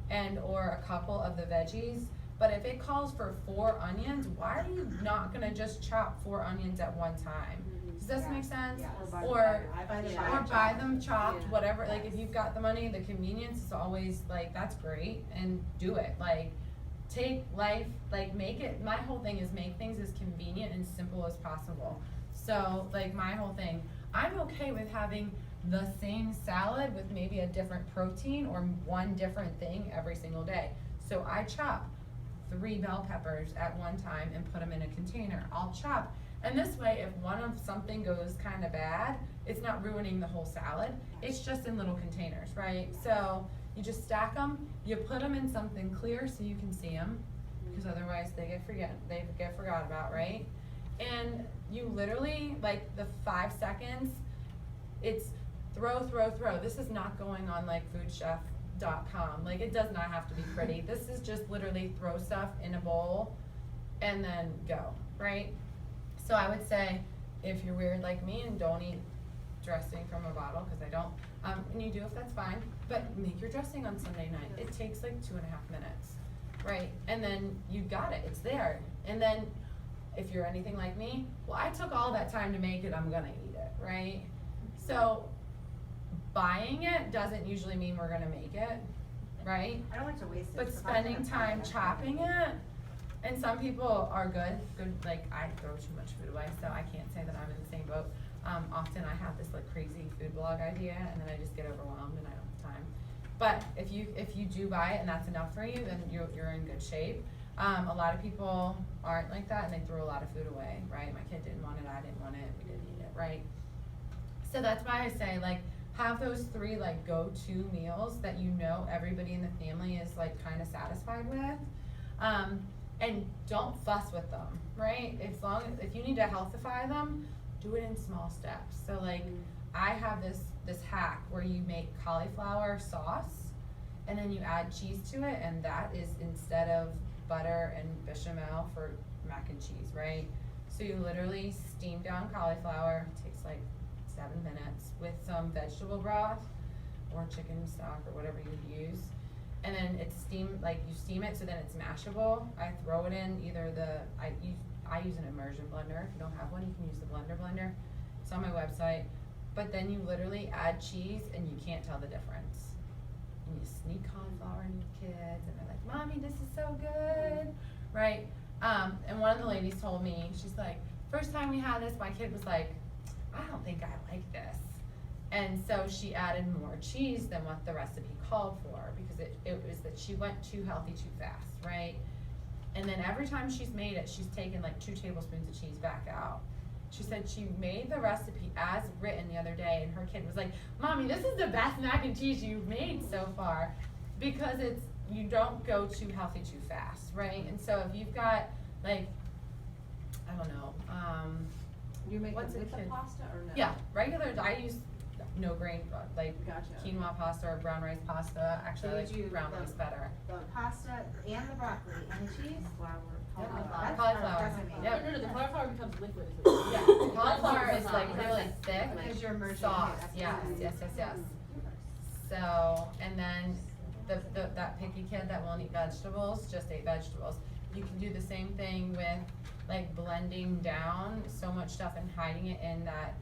and or a couple of the veggies, But if it calls for 4 onions, why are you not gonna just chop 4 onions at one time? Does this make sense? Yeah. Or Yeah. or buy them chopped, Yeah. whatever, like if you've got the money, the convenience is always like, that's great, and do it, like, take life, like, make it, my whole thing is make things as convenient and simple as possible. So, like, my whole thing, I'm okay with having the same salad with maybe a different protein or one different thing every single day. So I chop 3 bell peppers at one time and put them in a container. I'll chop, and this way, if one of something goes kinda bad, it's not ruining the whole salad, it's just in little containers, right? So, you just stack them, you put them in something clear so you can see them, because otherwise they get forgot about, right? And you literally, like, the 5 seconds, it's throw. This is not going on like foodchef.com. Like, it does not have to be pretty. This is just literally throw stuff in a bowl and then go, right? So I would say, if you're weird like me and don't eat dressing from a bottle, because I don't, and you do if that's fine, but make your dressing on Sunday night. It takes like 2.5 minutes, right? And then you got it, it's there. And then, if you're anything like me, well, I took all that time to make it, I'm gonna eat it, right? So, buying it doesn't usually mean we're gonna make it, right? I don't like to waste it. But so if I spending can time find it, chopping it, and some people are good, like, I throw too much food away, so I can't say that I'm in the same boat. Often I have this like crazy food blog idea, and then I just get overwhelmed and I don't have time. But if you do buy it and that's enough for you, then you're in good shape. A lot of people aren't like that, and they throw a lot of food away, right? My kid didn't want it, I didn't want it, we didn't eat it, right? So that's why I say, like, have those 3 like go-to meals that you know everybody in the family is like kind of satisfied with. And don't fuss with them, right? If you need to healthify them, do it in small steps. So like, I have this hack where you make cauliflower sauce, and then you add cheese to it, and that is instead of butter and bechamel for mac and cheese, right? So you literally steam down cauliflower, takes like 7 minutes, with some vegetable broth or chicken stock or whatever you use. And then it's steamed, like you steam it so then it's mashable. I throw it in either I use an immersion blender. If you don't have one, you can use the blender. It's on my website. But then you literally add cheese and you can't tell the difference. And you sneak cauliflower in your kids and they're like, Mommy, this is so good, right? And one of the ladies told me, she's like, first time we had this, my kid was like, I don't think I like this. And so she added more cheese than what the recipe called for, because it was that she went too healthy too fast, right? And then every time she's made it, she's taken like 2 tablespoons of cheese back out. She said she made the recipe as written the other day, and her kid was like, Mommy, this is the best mac and cheese you've made so far, because you don't go too healthy too fast, right? And so if you've got, like, I don't know, You make it what's a with the kid? pasta or no? Yeah, regular, I use no grain, like Gotcha. quinoa pasta or brown rice pasta. Actually, I So you like do brown the- rice better. The pasta and the broccoli and the cheese. Cauliflower. Cauliflower. That's amazing. Yep. No, the cauliflower becomes liquid. Yeah, cauliflower is like really thick, Because you're merging it, sauce, that's yes, amazing. yes. So, and then that picky kid that won't eat vegetables, just ate vegetables. You can do the same thing with like blending down so much stuff and hiding it in that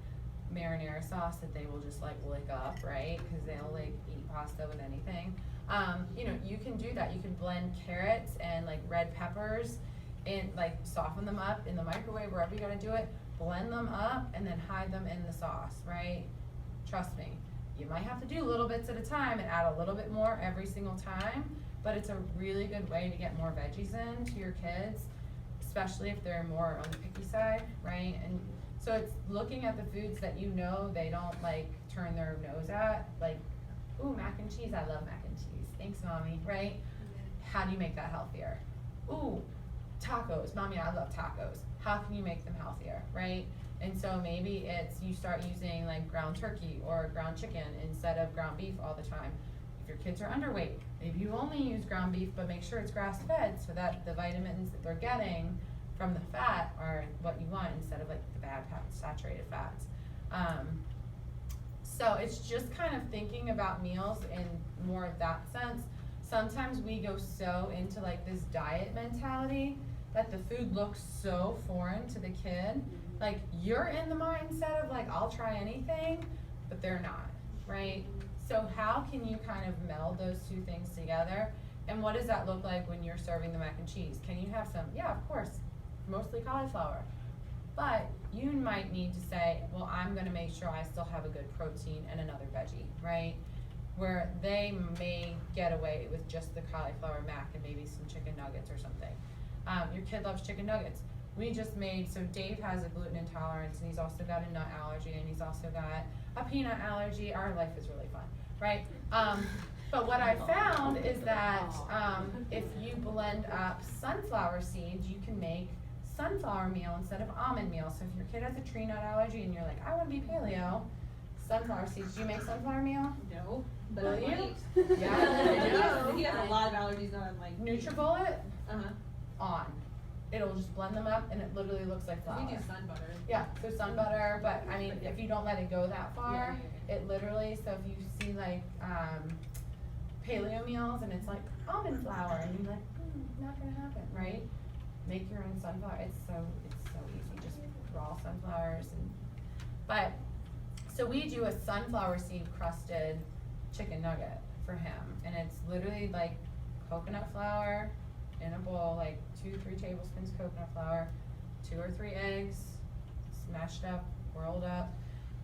marinara sauce that they will just like lick up, right? Cause they'll like eat pasta with anything. You know, you can do that. You can blend carrots and like red peppers and like soften them up in the microwave, wherever you're gonna do it, blend them up and then hide them in the sauce, right? Trust me, you might have to do little bits at a time and add a little bit more every single time, but it's a really good way to get more veggies in to your kids, especially if they're more on the picky side, right? And so it's looking at the foods that you know they don't like turn their nose at, like, ooh, mac and cheese, I love mac and cheese, thanks Mommy, right? How do you make that healthier? Ooh, tacos, Mommy, I love tacos, how can you make them healthier, right? And so maybe it's you start using like ground turkey or ground chicken instead of ground beef all the time. If your kids are underweight, maybe you only use ground beef, but make sure it's grass-fed so that the vitamins that they're getting from the fat are what you want instead of like the bad fats, saturated fats. So it's just kind of thinking about meals in more of that sense. sometimes we go so into like this diet mentality that the food looks so foreign to the kid. Like, you're in the mindset of like, I'll try anything, but they're not, right? So how can you kind of meld those two things together? And what does that look like when you're serving the mac and cheese? Can you have some? Yeah, of course, mostly cauliflower. But you might need to say, well, I'm gonna make sure I still have a good protein and another veggie, right? Where they may get away with just the cauliflower mac and maybe some chicken nuggets or something. Your kid loves chicken nuggets. We just made, so Dave has a gluten intolerance and he's also got a nut allergy and he's also got a peanut allergy. Our life is really fun, right? But what I found is that if you blend up sunflower seeds, you can make sunflower meal instead of almond meal. So if your kid has a tree nut allergy and you're like, I want to be paleo, sunflower seeds. Do you make sunflower meal? No, but Will I you? might. Yeah. He has a lot of allergies on, like. NutriBullet Uh-huh. on. It'll just blend them up and it literally looks like flour. We do sun butter. Yeah, so sun butter, but I mean, if you don't let it go that far, it literally, so if you see like, paleo meals and it's like almond flour and you're like, not gonna happen, right? Make your own sunflower, it's so easy, just raw sunflowers but, so we do a sunflower seed crusted chicken nugget for him, and it's literally like coconut flour in a bowl, like 2-3 tablespoons coconut flour, 2 or 3 eggs, smashed up, rolled up,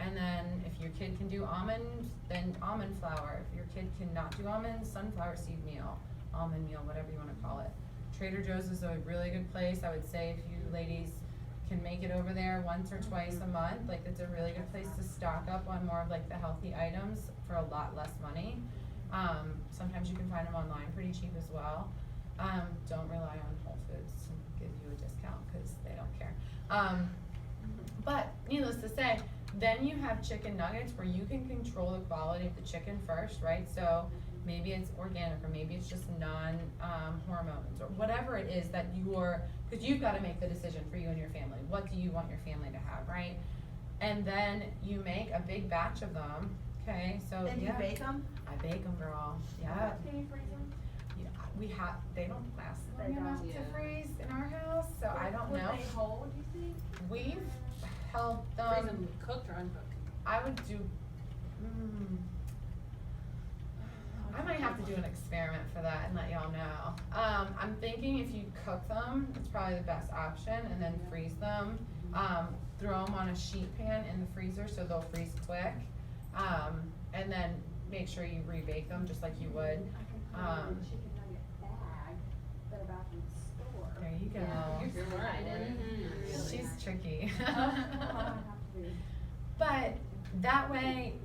and then if your kid can do almond, then almond flour. If your kid cannot do almonds, sunflower seed meal, almond meal, whatever you wanna call it. Trader Joe's is a really good place. I would say if you ladies can make it over there once or twice a month, like it's a really good place to stock up on more of like the healthy items for a lot less money. Sometimes you can find them online pretty cheap as well. Don't rely on Whole Foods to give you a discount because they don't care. But needless to say, then you have chicken nuggets where you can control the quality of the chicken first, right? So maybe it's organic or maybe it's just non-hormones or whatever it is that because you've got to make the decision for you and your family. What do you want your family to have, right? And then you make a big batch of them, okay? So Then you bake them? I bake them, girl. Yeah. Can you freeze them? Yeah, they don't last They long enough don't. to freeze in our house, so I don't know. Would they hold, you think? We've held Freeze them cooked or uncooked? I would do, I might have to do an experiment for that and let y'all know. I'm thinking if you cook them, it's probably the best option, and then freeze them. Throw them on a sheet pan in the freezer so they'll freeze quick. And then make sure you rebake them just like you would. I can put it in a chicken nugget bag that I bought from the store. There you go. You're smart. She's tricky. I'll have to be. But that way,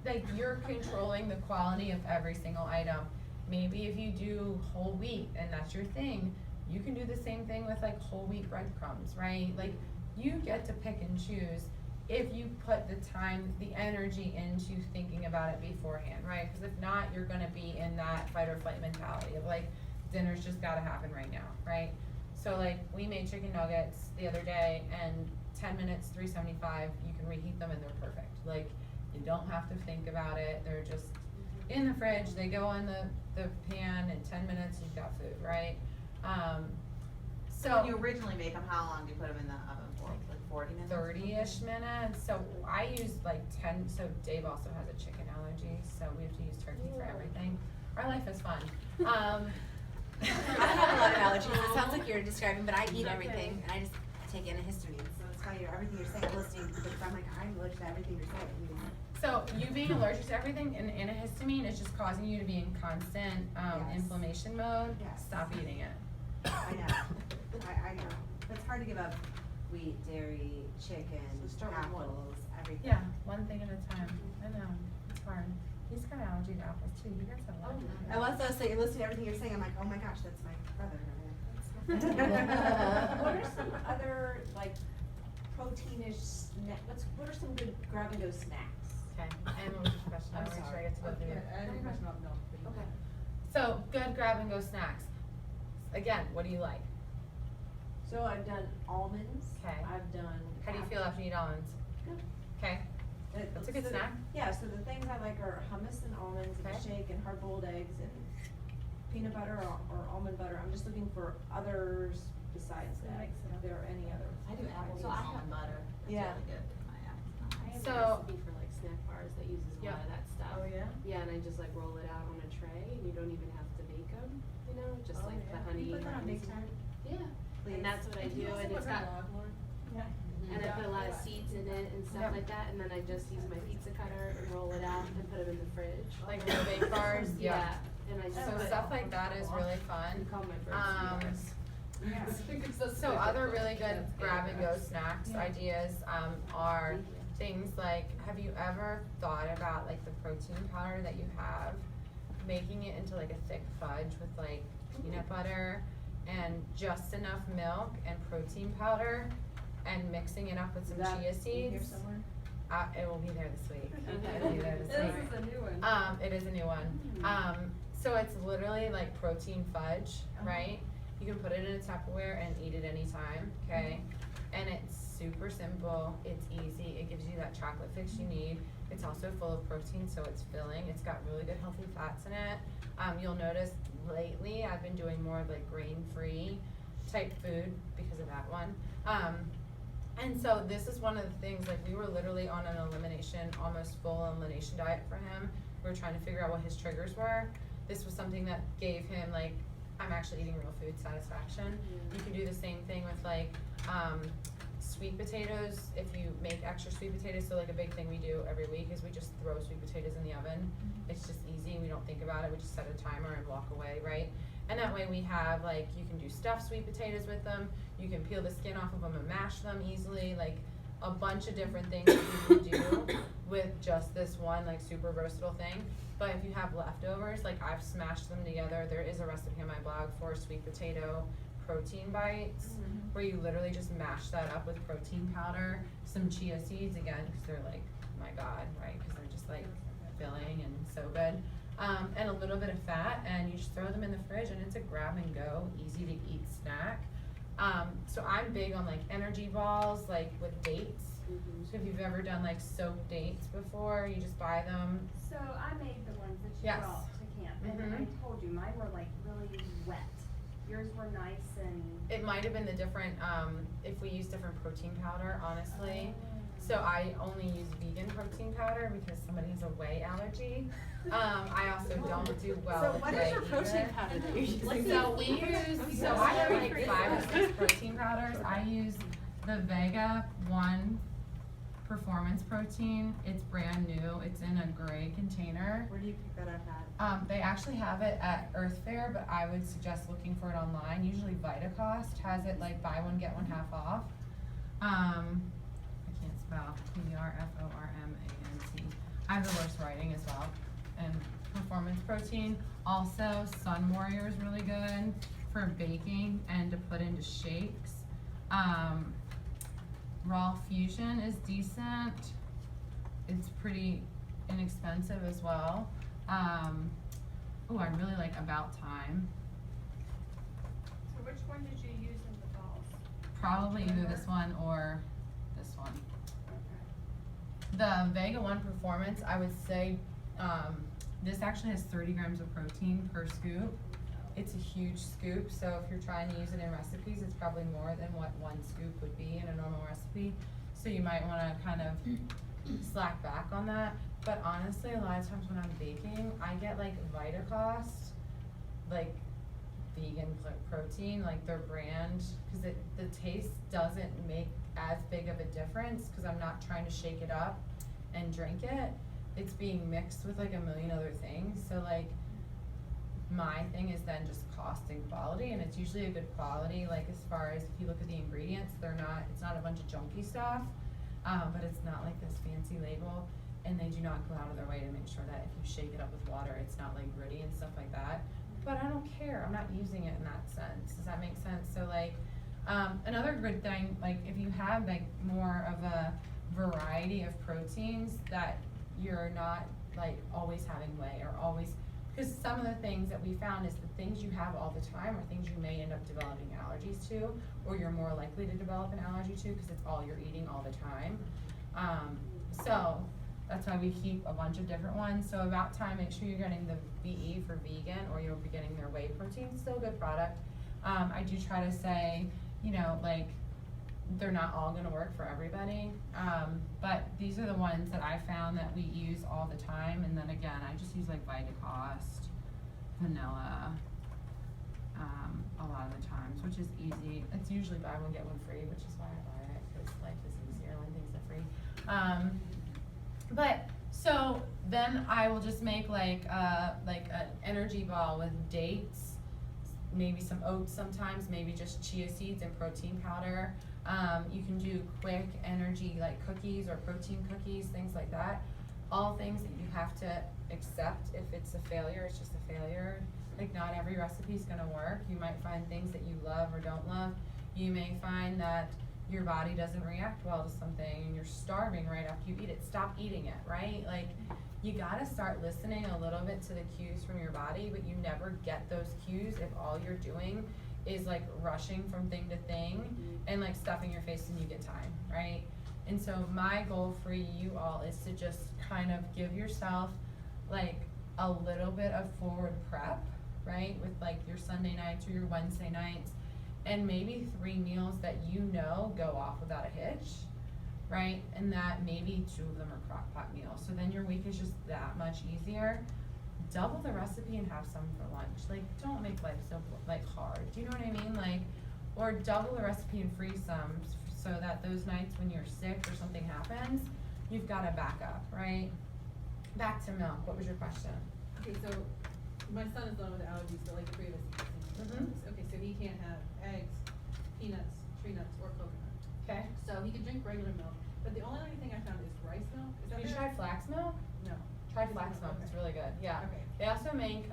like, you're controlling the quality of every single item. Maybe if you do whole wheat and that's your thing, you can do the same thing with like whole wheat breadcrumbs, right? Like, you get to pick and choose if you put the time, the energy into thinking about it beforehand, right? Because if not, you're gonna be in that fight or flight mentality of like, dinner's just gotta happen right now, right? So like, we made chicken nuggets the other day and 10 minutes, 375, you can reheat them and they're perfect. Like, you don't have to think about it, they're just in the fridge, they go in the pan, in 10 minutes you've got food, right? So when you originally make them, how long do you put them in the oven for? Like 40 minutes? 30-ish minutes, so I use like 10, so Dave also has a chicken allergy, so we have to use turkey for everything. Our life is fun. I have a lot of allergies. It sounds like you're describing, but I eat everything, and I just take antihistamines. So it's funny, everything you're saying, I'm listening, because I'm like, I'm allergic to everything you're saying. So you being allergic to everything and antihistamine is just causing you to be in constant Yes. inflammation mode. Yes. Stop eating it. I know, I know. But it's hard to give up wheat, dairy, chicken, So start with one. apples, everything. Yeah, one thing at a time. I know, it's hard. He's got allergy to apples too. You guys have allergy. And once I say, listening to everything you're saying, I'm like, oh my gosh, that's my brother. What are some other, like, proteinish what are some good grab-and-go snacks? Okay, and what was your question? I'm I'll make sure sorry. I get to both of you. I had a question about milk. Okay. So, good grab-and-go snacks. Again, what do you like? So I've done almonds. Okay. I've done. How do you feel after you eat almonds? Good. Okay, that's a good So the- snack. Yeah, so the things I like are hummus and almonds and Okay. a shake and hard-boiled eggs and peanut butter or almond butter, I'm just looking for others besides that, Mix it if up. there are any other. I do apple So with I have- almond butter, that's Yeah. really good in my apple. I have So- a recipe for like snack bars that uses a Yep. lot of that stuff. Oh, yeah? Yeah, and I just like roll it out on a tray, and you don't even have to bake them, you know, just Oh, like the yeah. honey. Can you put that on and- Big Time? Yeah, Please. and that's what I do, and it's got, Yeah. and I put a lot of seeds in it and stuff Yep. like that, and then I just use my pizza cutter and roll it out and put them in the fridge. Like the bake bars, yeah. And I just So put, stuff like that is really you fun. call my Um, birds bars. So other really good grab and go snacks Yeah. ideas, are Thank you. things like, have you ever thought about like the protein powder that you have, making it into like a thick fudge with like peanut butter and just enough milk and protein powder and mixing it up with some chia seeds? It will be there this week. It will be there this This week. is a new one. It is a new one. So it's literally like protein fudge, right? You can put it in a Tupperware and eat it anytime, okay? And it's super simple, it's easy, it gives you that chocolate fix you need. It's also full of protein, so it's filling, it's got really good healthy fats in it. You'll notice lately I've been doing more of like grain-free type food because of that one. And so this is one of the things, like we were literally on an elimination, almost full elimination diet for him. We were trying to figure out what his triggers were. This was something that gave him like, I'm actually eating real food satisfaction. You can do the same thing with like, sweet potatoes. If you make extra sweet potatoes, so like a big thing we do every week is we just throw sweet potatoes in the oven. It's just easy, we don't think about it, we just set a timer and walk away, right? And that way we have like, you can do stuffed sweet potatoes with them, you can peel the skin off of them and mash them easily, like a bunch of different things that you can do with just this one like super versatile thing. But if you have leftovers, like I've smashed them together, there is a recipe on my blog for sweet potato protein bites, where you literally just mash that up with protein powder, some chia seeds, again, cause they're like, my god, right, cause they're just like filling and so good. And a little bit of fat, and you just throw them in the fridge, and it's a grab and go, easy to eat snack. So I'm big on like energy balls, like with dates. So if you've ever done like soaked dates before, you just buy them. So I made the ones that you Yes. brought to camp, and Mhm. I told you, mine were like really wet. Yours were nice and. It might have been the different, if we use different protein powder, honestly. So I only use vegan protein powder because somebody has a whey allergy. I also don't do well So with what whey is your protein either. powder that you're using? So we use, so I have like 5 or 6 protein powders. I use the Vega One Performance Protein. It's brand new. It's in a gray container. Where do you pick that up at? They actually have it at Earth Fair, but I would suggest looking for it online. Usually VitaCost has it like buy one, get one half off. I can't spell, Performant. I have the worst writing as well. And Performance Protein. Also, Sun Warrior is really good for baking and to put into shakes. Raw Fusion is decent. It's pretty inexpensive as well. I really like About Time. So which one did you use in the balls? Probably either this one or this one. The Vega One Performance, I would say, this actually has 30 grams of protein per scoop. It's a huge scoop, so if you're trying to use it in recipes, it's probably more than what one scoop would be in a normal recipe. So you might wanna kind of slack back on that. But honestly, a lot of times when I'm baking, I get like VitaCost, like vegan protein, like their brand, cause the taste doesn't make as big of a difference, cause I'm not trying to shake it up and drink it. It's being mixed with like a million other things, so like, my thing is then just cost and quality, and it's usually a good quality, like as far as if you look at the ingredients, it's not a bunch of junky stuff, but it's not like this fancy label, and they do not go out of their way to make sure that if you shake it up with water, it's not like gritty and stuff like that. But I don't care, I'm not using it in that sense, does that make sense? So like, another good thing, like if you have like more of a variety of proteins that you're not like always having whey or always, because some of the things that we found is the things you have all the time are things you may end up developing allergies to, or you're more likely to develop an allergy to because it's all you're eating all the time. So That's why we keep a bunch of different ones. So about time, make sure you're getting the VE for vegan, or you'll be getting their whey protein. Still a good product. I do try to say, you know, like, they're not all gonna work for everybody. But these are the ones that I found that we use all the time. And then again, I just use like Vitacost, vanilla, a lot of the times, which is easy. It's usually buy one, get one free, which is why I buy it, because life is easier when things are free. But, so then I will just make like an energy ball with dates, maybe some oats sometimes, maybe just chia seeds and protein powder. You can do quick energy like cookies or protein cookies, things like that. All things that you have to accept. If it's a failure, it's just a failure. Like, not every recipe is gonna work. You might find things that you love or don't love. You may find that your body doesn't react well to something and you're starving right after you eat it. Stop eating it, right? Like, you gotta start listening a little bit to the cues from your body, but you never get those cues if all you're doing is like rushing from thing to thing and like stuffing your face when you get time, right? And so my goal for you all is to just kind of give yourself like a little bit of forward prep, right? With like your Sunday nights or your Wednesday nights, and maybe 3 meals that you know go off without a hitch, right? And that maybe 2 of them are crock pot meals. So then your week is just that much easier. Double the recipe and have some for lunch. Like, don't make life so like hard. Do you know what I mean? Like, or double the recipe and freeze some so that those nights when you're sick or something happens, you've got a backup, right? Back to milk. What was your question? Okay, so my son is the one with allergies, so like the three of us. Okay, so he can't have eggs, peanuts, tree nuts, or coconut. Okay. So he can drink regular milk, but the only other thing I found is rice milk. Is that Have you there? tried flax milk? No. Try flax milk. It's really good. Yeah. Okay. They also make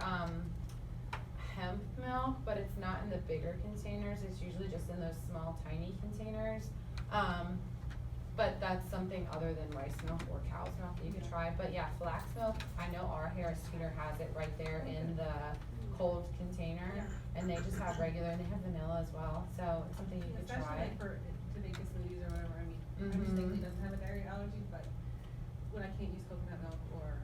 hemp milk, but it's not in the bigger containers. It's usually just in those small, tiny containers. But that's something other than rice milk or cow's milk that you could try. But yeah, flax milk, I know our Harris Teeter has it right there in the cold container. And they just have regular, and they have vanilla as well. So it's something you could Especially try. like to make his smoothies or whatever. I mean, I'm just thinking he doesn't have a dairy allergy, but when I can't use coconut milk or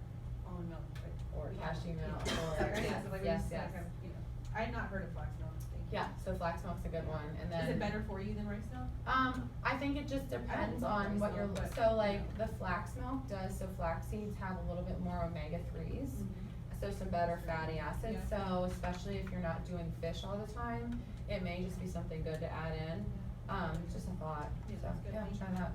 almond milk, like, Or cashew milk, Is or, that right? yes, So like yes, we just, yes. like, you know, I had not heard of flax milk. Thank you. Yeah, so flax milk's a good one, and then. Is it better for you than rice milk? I think it just depends love on rice what you're, milk, but, so like, you the flax milk does, so flax seeds have a little bit more omega-3s, so some better fatty acids, Yeah. so especially if you're not doing fish all the time, it may just be something good to add in, just a thought, Yeah, so, that's good. yeah, Thank try you. that.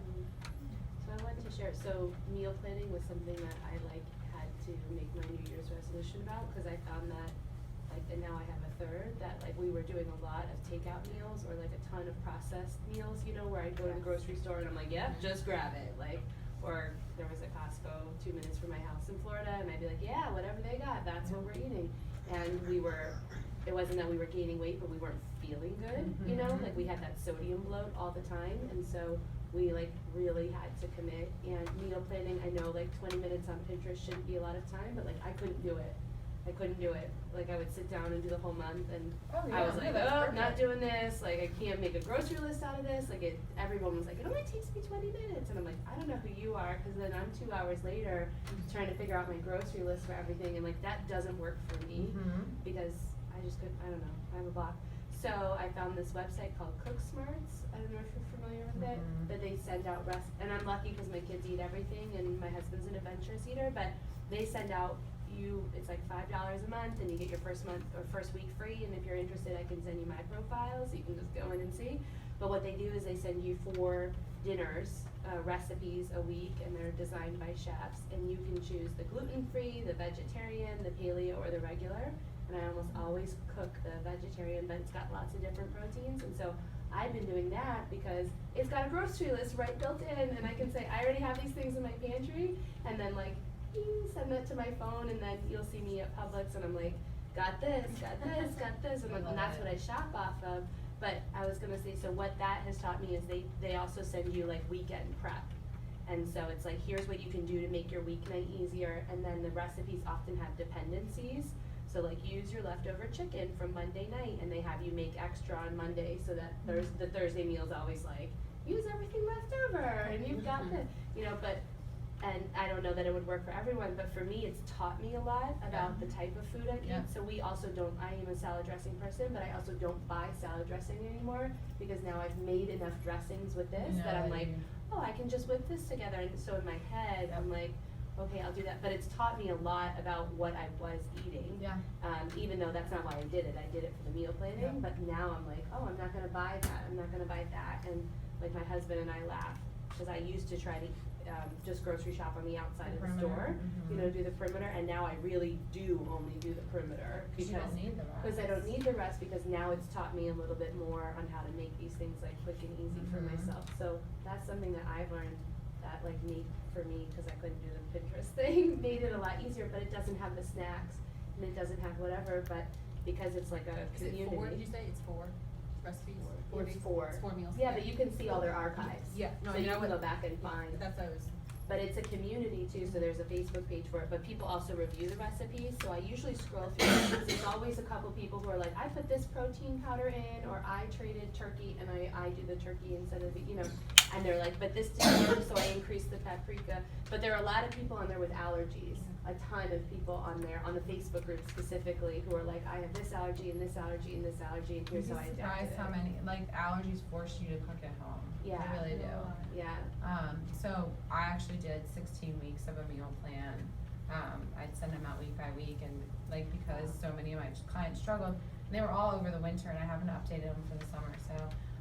So I wanted to share, so meal planning was something that I like had to make my New Year's resolution about, cause I found that, like, and now I have a third, that like we were doing a lot of takeout meals or like a ton of processed meals, you know, where I go to the grocery store and I'm like, yep, just grab it, like, or there was a Costco 2 minutes from my house in Florida and I'd be like, yeah, whatever they got, that's what we're eating. And it wasn't that we were gaining weight, but we weren't feeling good, you know, like we had that sodium bloat all the time, and so we like really had to commit. And meal planning, I know like 20 minutes on Pinterest shouldn't be a lot of time, but like I couldn't do it. Like I would sit down and do the whole month, and Oh, I was yeah, like, that's oh, perfect. not doing this, like I can't make a grocery list out of this, like everyone was like, it only takes me 20 minutes, and I'm like, I don't know who you are, cause then I'm 2 hours later trying to figure out my grocery list for everything, and like that doesn't work for me, because I just couldn't, I don't know, I have a block. So I found this website called Cook Smarts, I don't know if you're familiar with it, that they send out and I'm lucky cause my kids eat everything, and my husband's an adventurous eater, but they send out it's like $5 a month, and you get your first month or first week free, and if you're interested I can send you my profile so you can just go in and see. But what they do is they send you 4 dinners, recipes a week, and they're designed by chefs, and you can choose the gluten-free, the vegetarian, the paleo, or the regular. And I almost always cook the vegetarian, but it's got lots of different proteins, and so I've been doing that because it's got a grocery list right built in, and I can say I already have these things in my pantry, and then like send that to my phone, and then you'll see me at Publix, and I'm like, got this, and like, and that's what I shop off of. But I was gonna say, so what that has taught me is they also send you like weekend prep, and so it's like, here's what you can do to make your weeknight easier, and then the recipes often have dependencies. So like, use your leftover chicken from Monday night, and they have you make extra on Monday, so that the Thursday meal's always like, use everything left over, and you've got the, you know, but And I don't know that it would work for everyone, but for me, it's taught me a lot about the type of food I eat. Yeah. So we also don't, I am a salad dressing person, but I also don't buy salad dressing anymore because now I've made enough dressings with this that I'm like, oh, I can just whip this together. And so in my head, I'm like, okay, I'll do that. But it's taught me a lot about what I was eating. Yeah. Even though that's not why I did it. I did it for the meal planning. Yeah. But now I'm like, oh, I'm not gonna buy that. I'm not gonna buy that. And like my husband and I laugh because I used to try to just grocery shop on the outside of the store, you know, do the perimeter, and now I really do only do the perimeter You don't need the rest. because I don't need the rest because now it's taught me a little bit more on how to make these things like quick and easy for myself. So that's something that I've learned that like made for me, because I couldn't do the Pinterest thing, made it a lot easier, but it doesn't have the snacks and it doesn't have whatever, but because it's like a Is it community. 4, did you say? It's 4 recipes? Or it's 4. It's 4 meals. Yeah, but you can see all their archives. Yeah, no, So I you know can what- go back and find. That's what I was. But it's a community too, so there's a Facebook page for it, but people also review the recipes, so I usually scroll through it, because there's always a couple people who are like, I put this protein powder in, or I traded turkey and I do the turkey instead of the, you know, and they're like, but this didn't work, so I increased the paprika. But there are a lot of people on there with allergies, a ton of people on there, on the Facebook group specifically, who are like, I have this allergy and this allergy and this allergy, and here's You'd how I be adapted surprised how it. many, like, allergies force you to cook at home. Yeah. They really do. Yeah. So I actually did 16 weeks of a meal plan. I'd send them out week by week, and like, because so many of my clients struggled, and they were all over the winter, and I haven't updated them for the summer, so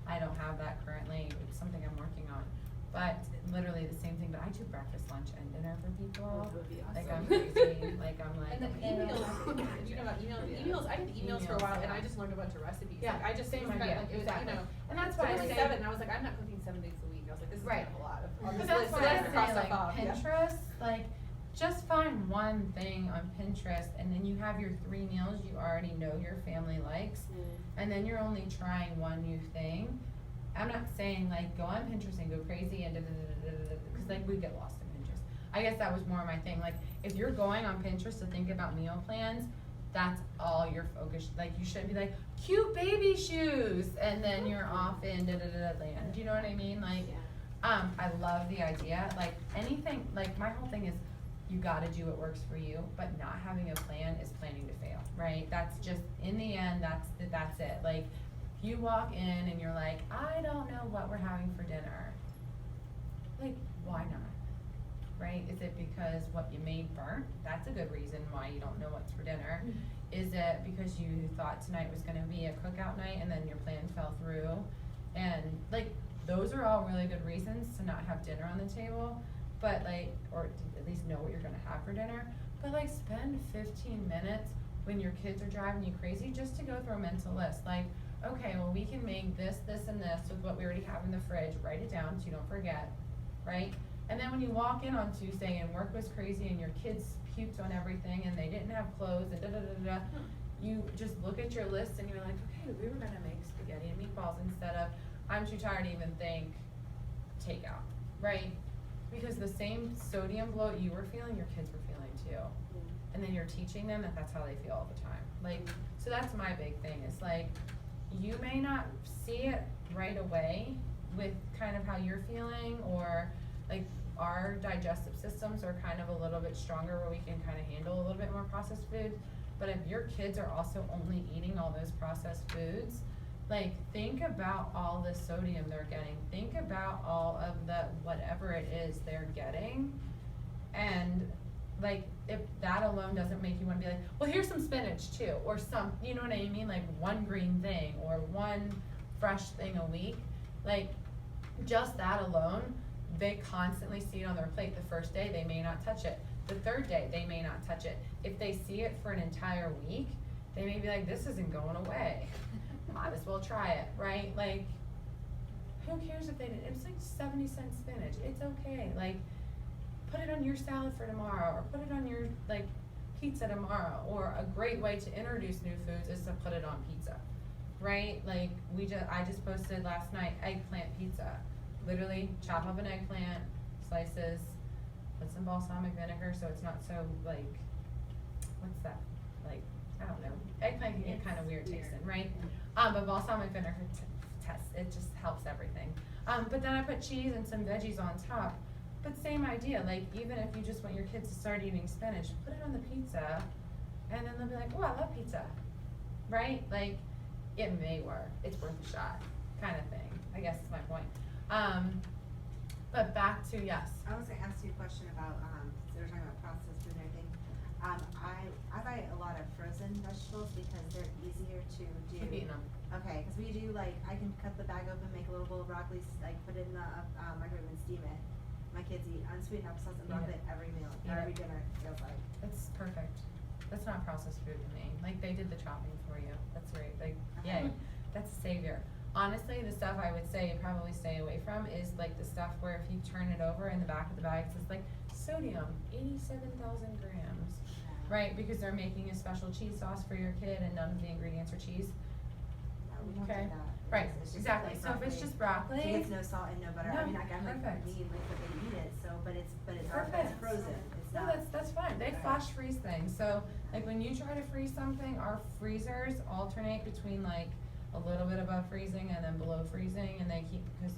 I don't have that currently. It's something I'm working on. But literally the same thing, but I do breakfast, lunch, and dinner for people. That would be Like, awesome. I'm crazy, like, I'm like. And then emails, you know about emails, emails, I did emails for a while, and I just learned a bunch of recipes. Yeah, Like, I just, same it was idea, like, it was, exactly. you know. And that's so why I there was say- 7, and I was like, I'm not cooking 7 days a week. I was like, this is Right. kind of a lot on But this that's list, so why I I have to cross say, stuff like, off, yeah. Pinterest, like, just find one thing on Pinterest, and then you have your 3 meals you already know your family likes, and then you're only trying one new thing. I'm not saying like go on Pinterest and go crazy and because like we get lost in Pinterest. I guess that was more my thing. Like if you're going on Pinterest to think about meal plans, that's all your focus. Like you shouldn't be like cute baby shoes and then you're off in land. Do you know what I mean? Like, I love the idea. Like anything. Like my whole thing is, you got to do what works for you. But not having a plan is planning to fail, right? That's just in the end. That's it. Like. You walk in and you're like, I don't know what we're having for dinner. Like, why not? Right? Is it because what you made burnt? That's a good reason why you don't know what's for dinner. Is it because you thought tonight was gonna be a cookout night and then your plan fell through? And like, those are all really good reasons to not have dinner on the table, but like, or at least know what you're gonna have for dinner. But like, spend 15 minutes when your kids are driving you crazy just to go through a mental list. Like, okay, well, we can make this, this, and this with what we already have in the fridge. Write it down so you don't forget, right? And then when you walk in on Tuesday and work was crazy and your kids puked on everything and they didn't have clothes and da-da-da-da-da, you just look at your list and you're like, okay, we were gonna make spaghetti and meatballs instead of, I'm too tired to even think, takeout, right? Because the same sodium bloat you were feeling, your kids were feeling too. And then you're teaching them that that's how they feel all the time. Like, so that's my big thing. It's like, you may not see it right away with kind of how you're feeling, or like our digestive systems are kind of a little bit stronger where we can kind of handle a little bit more processed food. But if your kids are also only eating all those processed foods, like think about all the sodium they're getting. Think about all of the whatever it is they're getting. And like, if that alone doesn't make you wanna be like, well, here's some spinach too, or some, you know what I mean? Like one green thing, or one fresh thing a week. Like, just that alone, they constantly see it on their plate. The first day, they may not touch it. The third day, they may not touch it. If they see it for an entire week, they may be like, this isn't going away. Might as well try it, right? Like, who cares if they didn't? It's like 70-cent spinach. It's okay. Like, put it on your salad for tomorrow, or put it on your like pizza tomorrow. Or a great way to introduce new foods is to put it on pizza, right? Like I just posted last night eggplant pizza. Literally chop up an eggplant, slices, put some balsamic vinegar so it's not so like, what's that? Like, I don't know. Eggplant can get kind of weird tasting, right? But balsamic vinegar it just helps everything. But then I put cheese and some veggies on top. But same idea, like even if you just want your kids to start eating spinach, put it on the pizza, and then they'll be like, oh, I love pizza, right? Like, it may work, it's worth a shot, kind of thing, I guess is my point. But back to, yes. I was gonna ask you a question about, so we're talking about processed food and everything. I buy a lot of frozen vegetables because they're easier to do. Keep eating them. Okay, cause we do like, I can cut the bag open, make a little bowl of broccoli, like put it in the, microwave and steam it. My kids eat unsweetened applesauce and Eat broccoli it. every meal, Eat every it. dinner, it feels like. It's perfect. That's not processed food to me. Like, they did the chopping for you. That's great. Like, yay. That's a savior. Honestly, the stuff I would say probably stay away from is like the stuff where if you turn it over in the back of the bag, it says like sodium, 87,000 grams. Right? Because they're making a special cheese sauce for your kid and none of the ingredients are cheese. No, we don't do Okay. that. Right, It's just exactly. like So if it's broccoli. just broccoli. She gets no salt and no butter. No, I mean, I got like perfect. mean, like, but they eat it, so, but it's Perfect. frozen, it's No, not. that's fine. They flash freeze things. So like when you try to freeze something, our freezers alternate between like a little bit above freezing and then below freezing, and they keep, because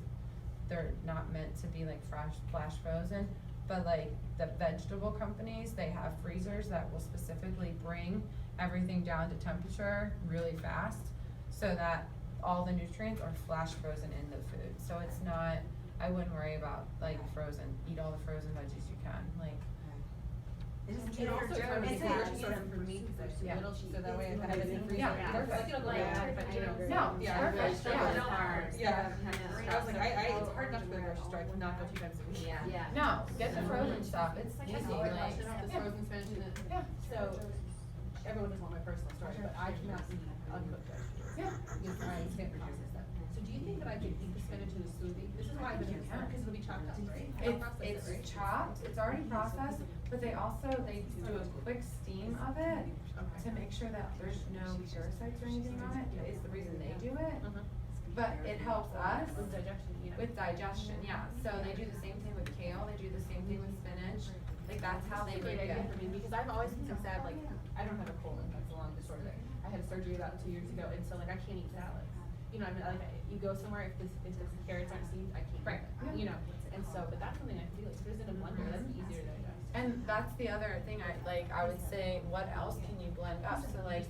they're not meant to be like flash frozen. But like the vegetable companies, they have freezers that will specifically bring everything down to temperature really fast, so that all the nutrients are flash frozen in the food. So it's not, I wouldn't worry about like frozen. Eat all the frozen veggies you can. Like, It's just, And also, it's hard to it's get a- grocery store for me, cause there's too Yeah. little, so that way if I have it in the freezer, Yeah, because perfect. like it'll go Like, bad, but you know. No, Yeah, perfect, sure, yeah. no harm. Yeah, I was like, it's Oh, hard enough to go to the grocery store, I cannot go 2 times a week. Yeah. no, get the frozen stuff. It's easy. Like, Like, the yeah. frozen spinach in it. Yeah. So, everyone doesn't want my personal story, but I cannot eat uncooked vegetables. Yeah. Because I can't process that. So do you think that I could eat the spinach in a smoothie? This is why I've been, because it'll be chopped up, right? I'll process it, It's right? chopped, it's already processed, but they do a quick steam of it to make sure that there's no parasites or anything on it, is the reason they do it. But it helps us With digestion, yeah. with digestion, yeah. So they do the same thing with kale, they do the same thing with spinach, like that's how they It's a great make idea it. for me, because I've always been so sad, like, I don't have a colon, that's a long disorder. I had surgery about 2 years ago, and so like I can't eat salads. You know, I mean, like, you go somewhere, if the carrots aren't seeds, I can't Right. eat them, you know? And so, but that's something I can do, like, put it in a blender, that'd be easier to digest. And that's the other thing I would say, what else can you blend up? So like,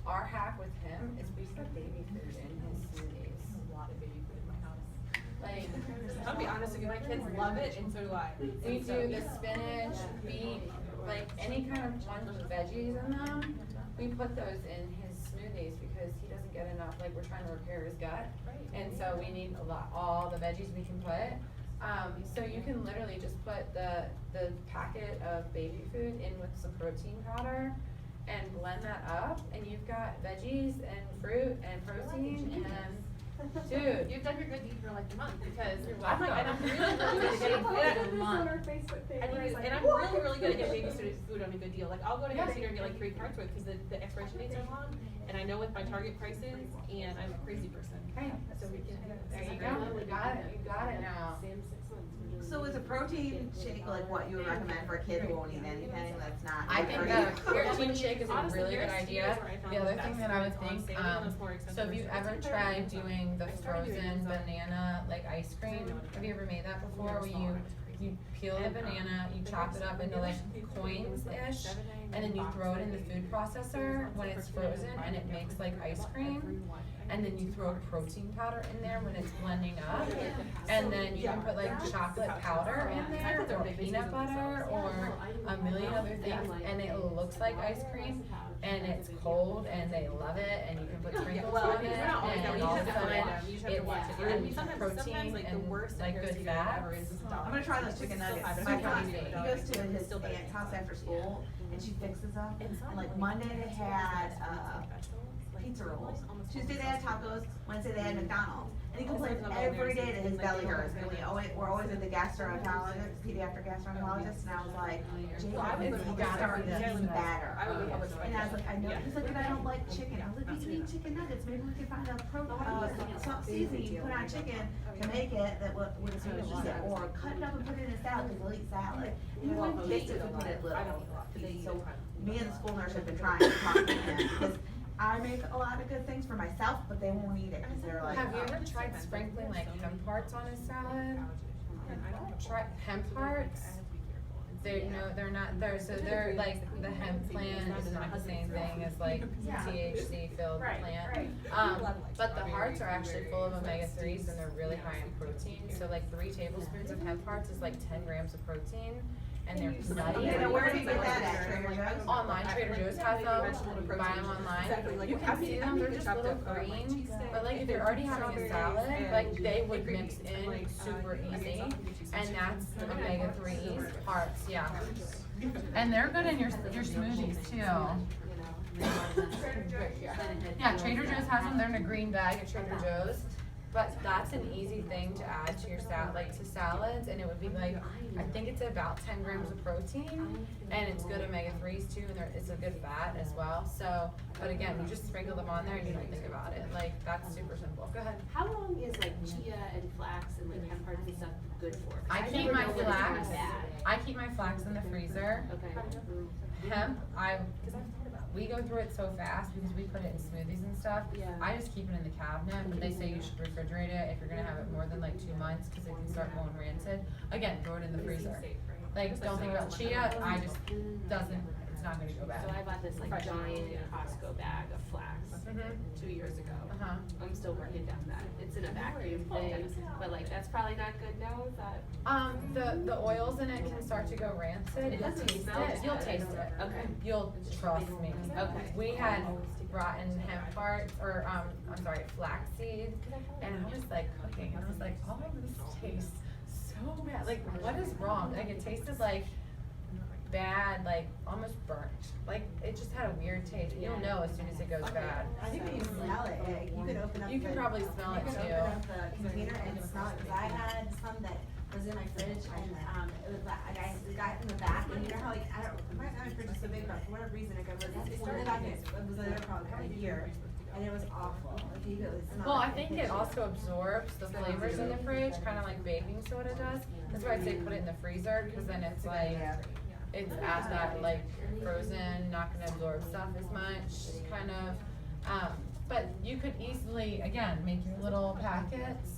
our hack with him is we put baby food in his smoothies. A lot of baby food in my house. Like, I'll be honest with you, my kids love it, and so do I. we do the spinach, beet, like any kind of ones with veggies in them, we put those in his smoothies because he doesn't get enough, like we're trying to repair his gut. And so we need all the veggies we can put. So you can literally just put the packet of baby food in with some protein powder and blend that up, and you've got veggies and fruit and protein and, dude. You've done your good deed for like a month, because You're I'm like, and I'm welcome. really, really good at getting, I and posted this on our Facebook page, I where need, it's and like, I'm really, really good at getting baby food on a good deal. Like, I'll go to Yeah. Baby Cedar and get like 3 carts worth, because the expiration dates are long, and I know what my target price is, and I'm a crazy person. Okay. So we can. There you go, you got it now. Same 6 months. we're doing So is a protein shake like what you would recommend for a kid who won't eat anything that's not? I think free? that protein shake is a Honestly, really good there's idea. tiers where I found The other the thing best that I would ones on think, sale, and it's more expensive so have you versus ever it's tried better. doing the I started doing frozen Amazon. banana like ice cream? Have you ever made that before, where you peel the banana, you chop it up into like coins-ish, and then you throw it in the food processor when it's frozen, and it makes like ice cream? And then you throw protein powder in there when it's blending up, and then you can put like chocolate powder in there, or peanut butter, or a million other things, and it looks like ice cream, and it's cold, and they love it, and you can put sprinkles Well, I on mean, it, we're not always, and you all just of a have to sudden, find them, you just have to watch it. I mean, sometimes like the and worst like that good Harris fats. ever is $1. I'm gonna try those chicken nuggets. Still My have son, it. he goes to his Still better aunt's than house after that. school, and she fixes them. And like Monday they had, pizza rolls. Tuesday they had tacos, Wednesday they had McDonald's. And he complains every day that his belly hurts, and we're always at the gastroenterologist, pediatric gastroenterologist, and I was like, Jacob, Well, I would you live gotta public start service. eating better. I would live public service. And I was like, I know, he's like, but I don't like chicken. I was like, we can eat chicken nuggets, maybe we can find a some seasoning you put on chicken to make it that would eat it, or cut it up and put it in a salad, cause he'll eat salad. And he wouldn't taste it if we put it little. I don't eat a lot. So, me and the school nurse have been trying to talk to him, because I make a lot of good things for myself, but they won't eat it, cause they're like. Have you ever tried sprinkling like hemp hearts on a salad? Try hemp hearts. They're not, they're like, the hemp plant is not the same thing as like THC filled Right, plant. right. But the hearts are actually full of omega-3s and they're really high in protein. So like 3 tablespoons of hemp hearts is like 10 grams of protein and they're nutty. Okay, now where do you get that at, Trader Joe's? Online, Trader Joe's has them, buy them online. You can see them, they're just little green, but like if you're already having a salad, like they would mix in super easy. And that's omega-3s, hearts, yeah. And they're good in your smoothies too. Yeah, Trader Joe's has them, they're in a green bag at Trader Joe's. But that's an easy thing to add to your salad, like to salads, and it would be like, I think it's about 10 grams of protein, and it's good omega-3s too, and it's a good fat as well. So, but again, you just sprinkle them on there and you don't think about it. Like, that's super simple. Go ahead. How long is like chia and flax and like hemp hearts and stuff good for? 'Cause I keep never my know when it's gonna be flax. bad. I keep my flax in the freezer. Okay. Hemp, we go through it so fast because we put it in smoothies and stuff. Yeah. I just keep it in the cabinet, but they say you should refrigerate it if you're gonna have it more than like 2 months, cause it can start going rancid. Again, throw it in the freezer. Like, don't think about chia, it's not gonna go bad. So I bought this like giant Costco bag of flax 2 years ago. Uh-huh. I'm still working down that. It's in a vacuum thing, but like that's probably not good now, is that? The oils in it can start to go rancid. It doesn't Taste smell it. bad. You'll taste it. Okay. You'll trust me. Okay. We had rotten hemp hearts, or flax seeds, and I was like cooking, and I was like, oh, this tastes so bad. Like, what is wrong? Like, it tasted like bad, like almost burnt. Like, it just had a weird taste. You'll know as soon as it goes bad. I think when you smell it, you could open up. You can probably smell it You could too. open up the container and smell it, cause I had some that was in my fridge and, it was like, I got in the back and you know how like, my fridge is so big, but for whatever reason, it started back, it was there for like a year. And it was awful, like you could smell it. Well, I think it also absorbs the flavors in the fridge, kind of like baking soda does. That's why I'd say put it in the freezer, because then it's like, it's at that like frozen, not gonna absorb stuff as much, kind of. But you could easily, again, make your little packets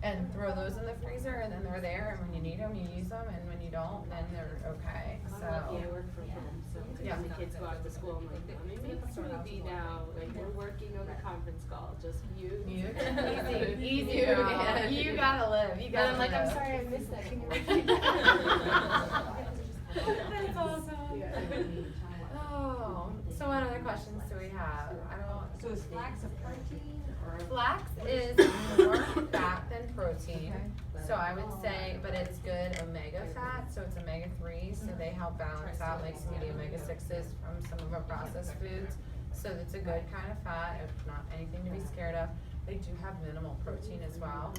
and throw those in the freezer, and then they're there, and when you need them, you use them, and when you don't, then they're okay, so. Yeah, I work from home, so Yeah. when the kids go out to school, I'm like, let me make a smoothie now, like we're working on the conference call, just mute. Easy, girl. Yeah. You gotta live, you gotta And I'm like, I'm live. sorry, I missed that, can you repeat that? That's awesome. Oh, so what other questions do we have? So is flax a protein or? Flax is more fat than protein, so I would say, but it's good omega fat, so it's omega-3s, so they help balance out like some of the omega-6s from some of our processed foods. So it's a good kind of fat, it's not anything to be scared of. They do have minimal protein as well.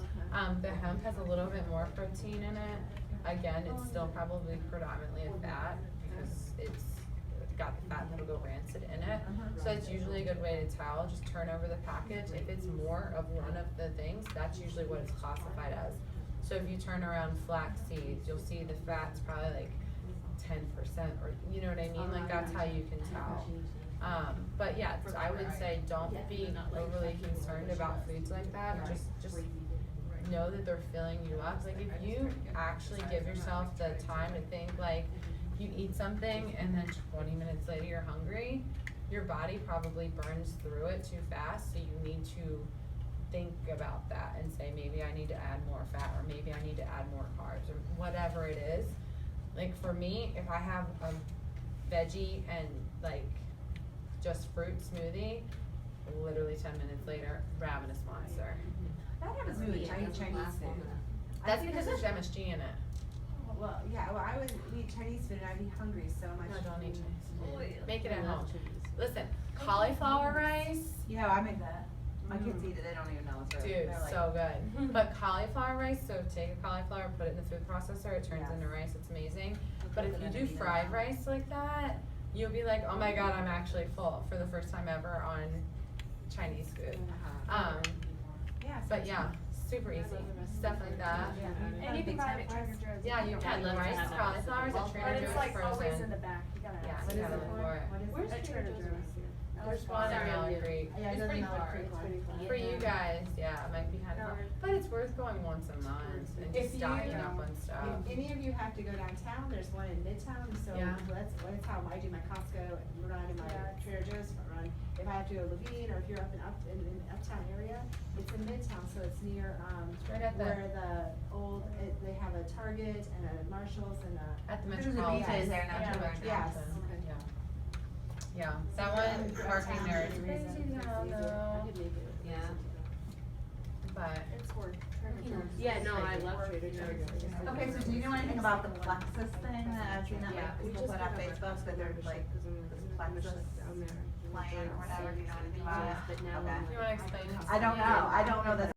The hemp has a little bit more protein in it. Again, it's still probably predominantly a fat because it's got the fat that'll go rancid in it. So it's usually a good way to tell, just turn over the package. If it's more of one of the things, that's usually what it's classified as. So if you turn around flax seeds, you'll see the fat's probably like 10%, or you know what I mean? Like that's how you can tell. But yeah, I would say don't be overly concerned about foods like that. Just know that they're filling you up. Like if you actually give yourself the time to think, like you eat something and then 20 minutes later you're hungry, your body probably burns through it too fast, so you need to think about that and say, maybe I need to add more fat, or maybe I need to add more carbs, or whatever it is. Like for me, if I have a veggie and like just fruit smoothie, literally 10 minutes later, ravenous monster. That happens to me with Chinese food. That's because there's MSG in it. Well, yeah, well, I would eat Chinese food and I'd be hungry so much. No, don't eat Chinese. Make it at home. Listen, cauliflower rice, Yeah, I make that. My kids eat it, they don't even know it's real. dude, They're like, so good. But cauliflower rice, so take a cauliflower, put it in the food processor, it turns Yes. into rice, it's amazing. But if you do fried rice like that, you'll be like, oh my god, I'm actually full for the first time ever on Chinese food. Yeah. But yeah, super easy, stuff like that. And you can buy it at Trader Joe's. Yeah, you can, the rice cauliflowers at But Trader it's Joe's like always in frozen. the back, you gotta Yeah, ask. you gotta look for it. At Trader Joe's. There's one in Sorry, I'm Miller new. Creek. Yeah, It's I pretty know Miller far. Creek one. far. For you guys, yeah, it might be kind of far, but it's worth going once a month and If just stocking you- up on stuff. If any of you have to go downtown, there's one in Midtown, so Yeah. that's how I do my Costco run and my Yeah. Trader Joe's run. If I have to go to Levine, or if you're up in uptown area, it's in Midtown, so it's near, Right at the- where the old, they have a Target and a Marshalls and a. At the There's a Metropolitan. beach there, not Yeah. too much. Yes. Yeah. Yeah, that one, parking there is crazy now though, I could make it. Yeah. but. It's worth Trader Joe's. Yeah, no, I love Trader Joe's. Okay, so do you know anything about the Plexus thing that I've seen that Yeah, like we people just put on put Facebook that they're like this Plexus down there. plan or whatever, do you know anything about it? But now Okay. I'm like, You wanna explain it? I don't know, I don't know this